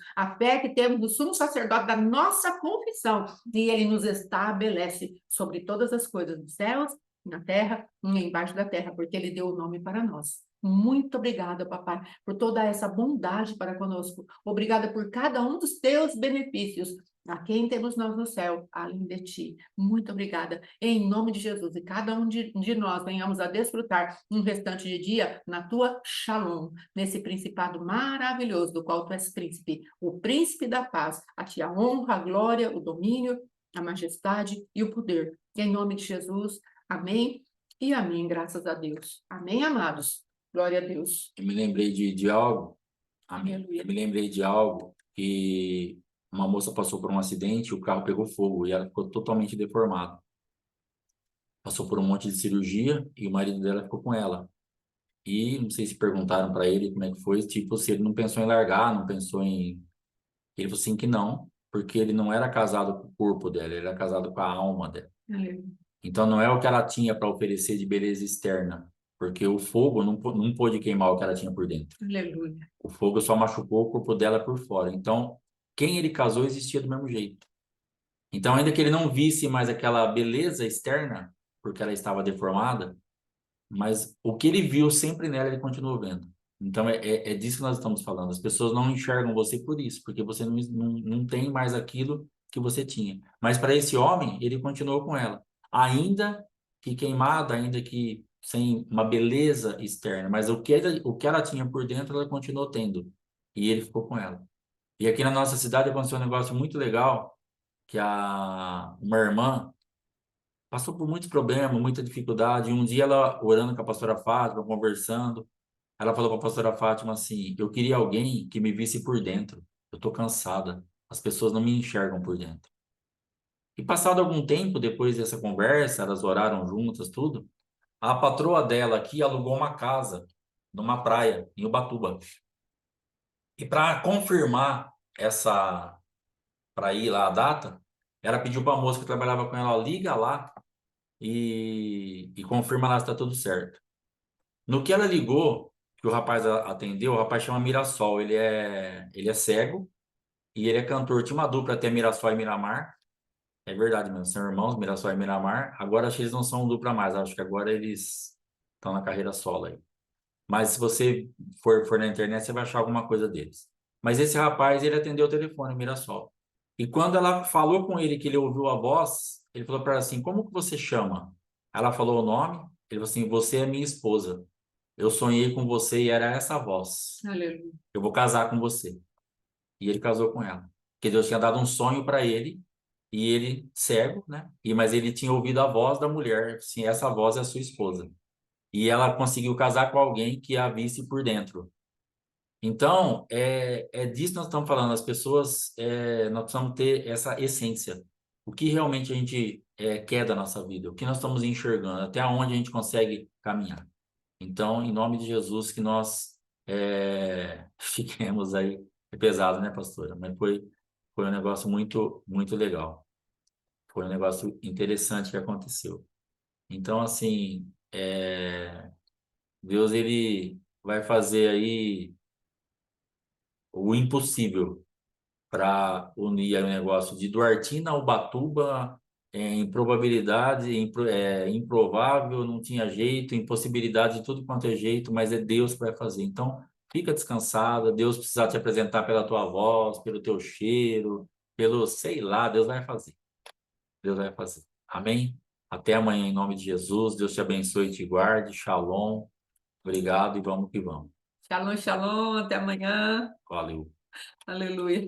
no sumo sacerdote da nossa confissão, e ele nos estabelece sobre todas as coisas dos céus, na terra e embaixo da terra, porque ele deu o nome para nós. Muito obrigada, papai, por toda essa bondade para conosco. Obrigada por cada um dos teus benefícios. A quem temos nós no céu, além de ti. Muito obrigada. Em nome de Jesus. E cada um de nós venhamos a desfrutar um restante de dia na tua Shalom, nesse principado maravilhoso do qual tu és príncipe, o príncipe da paz. A ti a honra, a glória, o domínio, a majestade e o poder. Em nome de Jesus. Amém e amém, graças a Deus. Amém, amados. Glória a Deus. Eu me lembrei de algo. Amém. Aleluia. Eu me lembrei de algo que uma moça passou por um acidente, o carro pegou fogo e ela ficou totalmente deformada. Passou por um monte de cirurgia e o marido dela ficou com ela. E não sei se perguntaram para ele como é que foi, tipo, se ele não pensou em largar, não pensou em. Ele falou assim que não, porque ele não era casado com o corpo dela, ele era casado com a alma dela. Aleluia. Então não é o que ela tinha para oferecer de beleza externa, porque o fogo não pôde queimar o que ela tinha por dentro. Aleluia. O fogo só machucou o corpo dela por fora. Então, quem ele casou existia do mesmo jeito. Então, ainda que ele não visse mais aquela beleza externa, porque ela estava deformada, mas o que ele viu sempre nela, ele continuou vendo. Então, é disso que nós estamos falando. As pessoas não enxergam você por isso, porque você não tem mais aquilo que você tinha. Mas para esse homem, ele continuou com ela. Ainda que queimada, ainda que sem uma beleza externa, mas o que ela tinha por dentro, ela continuou tendo. E ele ficou com ela. E aqui na nossa cidade aconteceu um negócio muito legal, que uma irmã passou por muitos problemas, muita dificuldade. E um dia ela, orando com a pastora Fátima, conversando, ela falou para a pastora Fátima assim: eu queria alguém que me visse por dentro. Eu tô cansada. As pessoas não me enxergam por dentro. E passado algum tempo, depois dessa conversa, elas oraram juntas, tudo. A patroa dela aqui alugou uma casa numa praia, em Ubatuba. E para confirmar essa, para ir lá a data, ela pediu para a moça que trabalhava com ela: ó, liga lá e confirma lá se está tudo certo. No que ela ligou, que o rapaz atendeu, o rapaz chama Mirassol, ele é cego e ele é cantor. Tinha uma dupla até Mirassol e Miramar, é verdade mesmo, são irmãos, Mirassol e Miramar. Agora acho que eles não são dupla mais, acho que agora eles estão na carreira solo aí. Mas se você for na internet, você vai achar alguma coisa deles. Mas esse rapaz, ele atendeu o telefone, Mirassol. E quando ela falou com ele que ele ouviu a voz, ele falou para ela assim: como que você chama? Ela falou o nome, ele falou assim: você é minha esposa. eu sonhei com você e era essa voz. Aleluia. Eu vou casar com você. E ele casou com ela. Porque Deus tinha dado um sonho para ele, e ele, cego, né? Mas ele tinha ouvido a voz da mulher, sim, essa voz é a sua esposa. E ela conseguiu casar com alguém que a visse por dentro. Então, é disso que nós estamos falando. As pessoas, nós precisamos ter essa essência. O que realmente a gente quer da nossa vida? O que nós estamos enxergando? Até onde a gente consegue caminhar? Então, em nome de Jesus, que nós fiquemos aí. É pesado, né, pastora? Mas foi um negócio muito, muito legal. Foi um negócio interessante que aconteceu. Então, assim, Deus, ele vai fazer aí o impossível para unir aí o negócio de Duartina a Ubatuba, em probabilidade, improvável, não tinha jeito, impossibilidade de tudo quanto é jeito, mas é Deus que vai fazer. Então, fica descansada, Deus precisa te apresentar pela tua voz, pelo teu cheiro, pelo, sei lá, Deus vai fazer. Deus vai fazer. Amém? Até amanhã, em nome de Jesus. Deus te abençoe e te guarde. Shalom. Obrigado e vamos que vamos. Shalom, shalom, até amanhã. Valeu. Aleluia.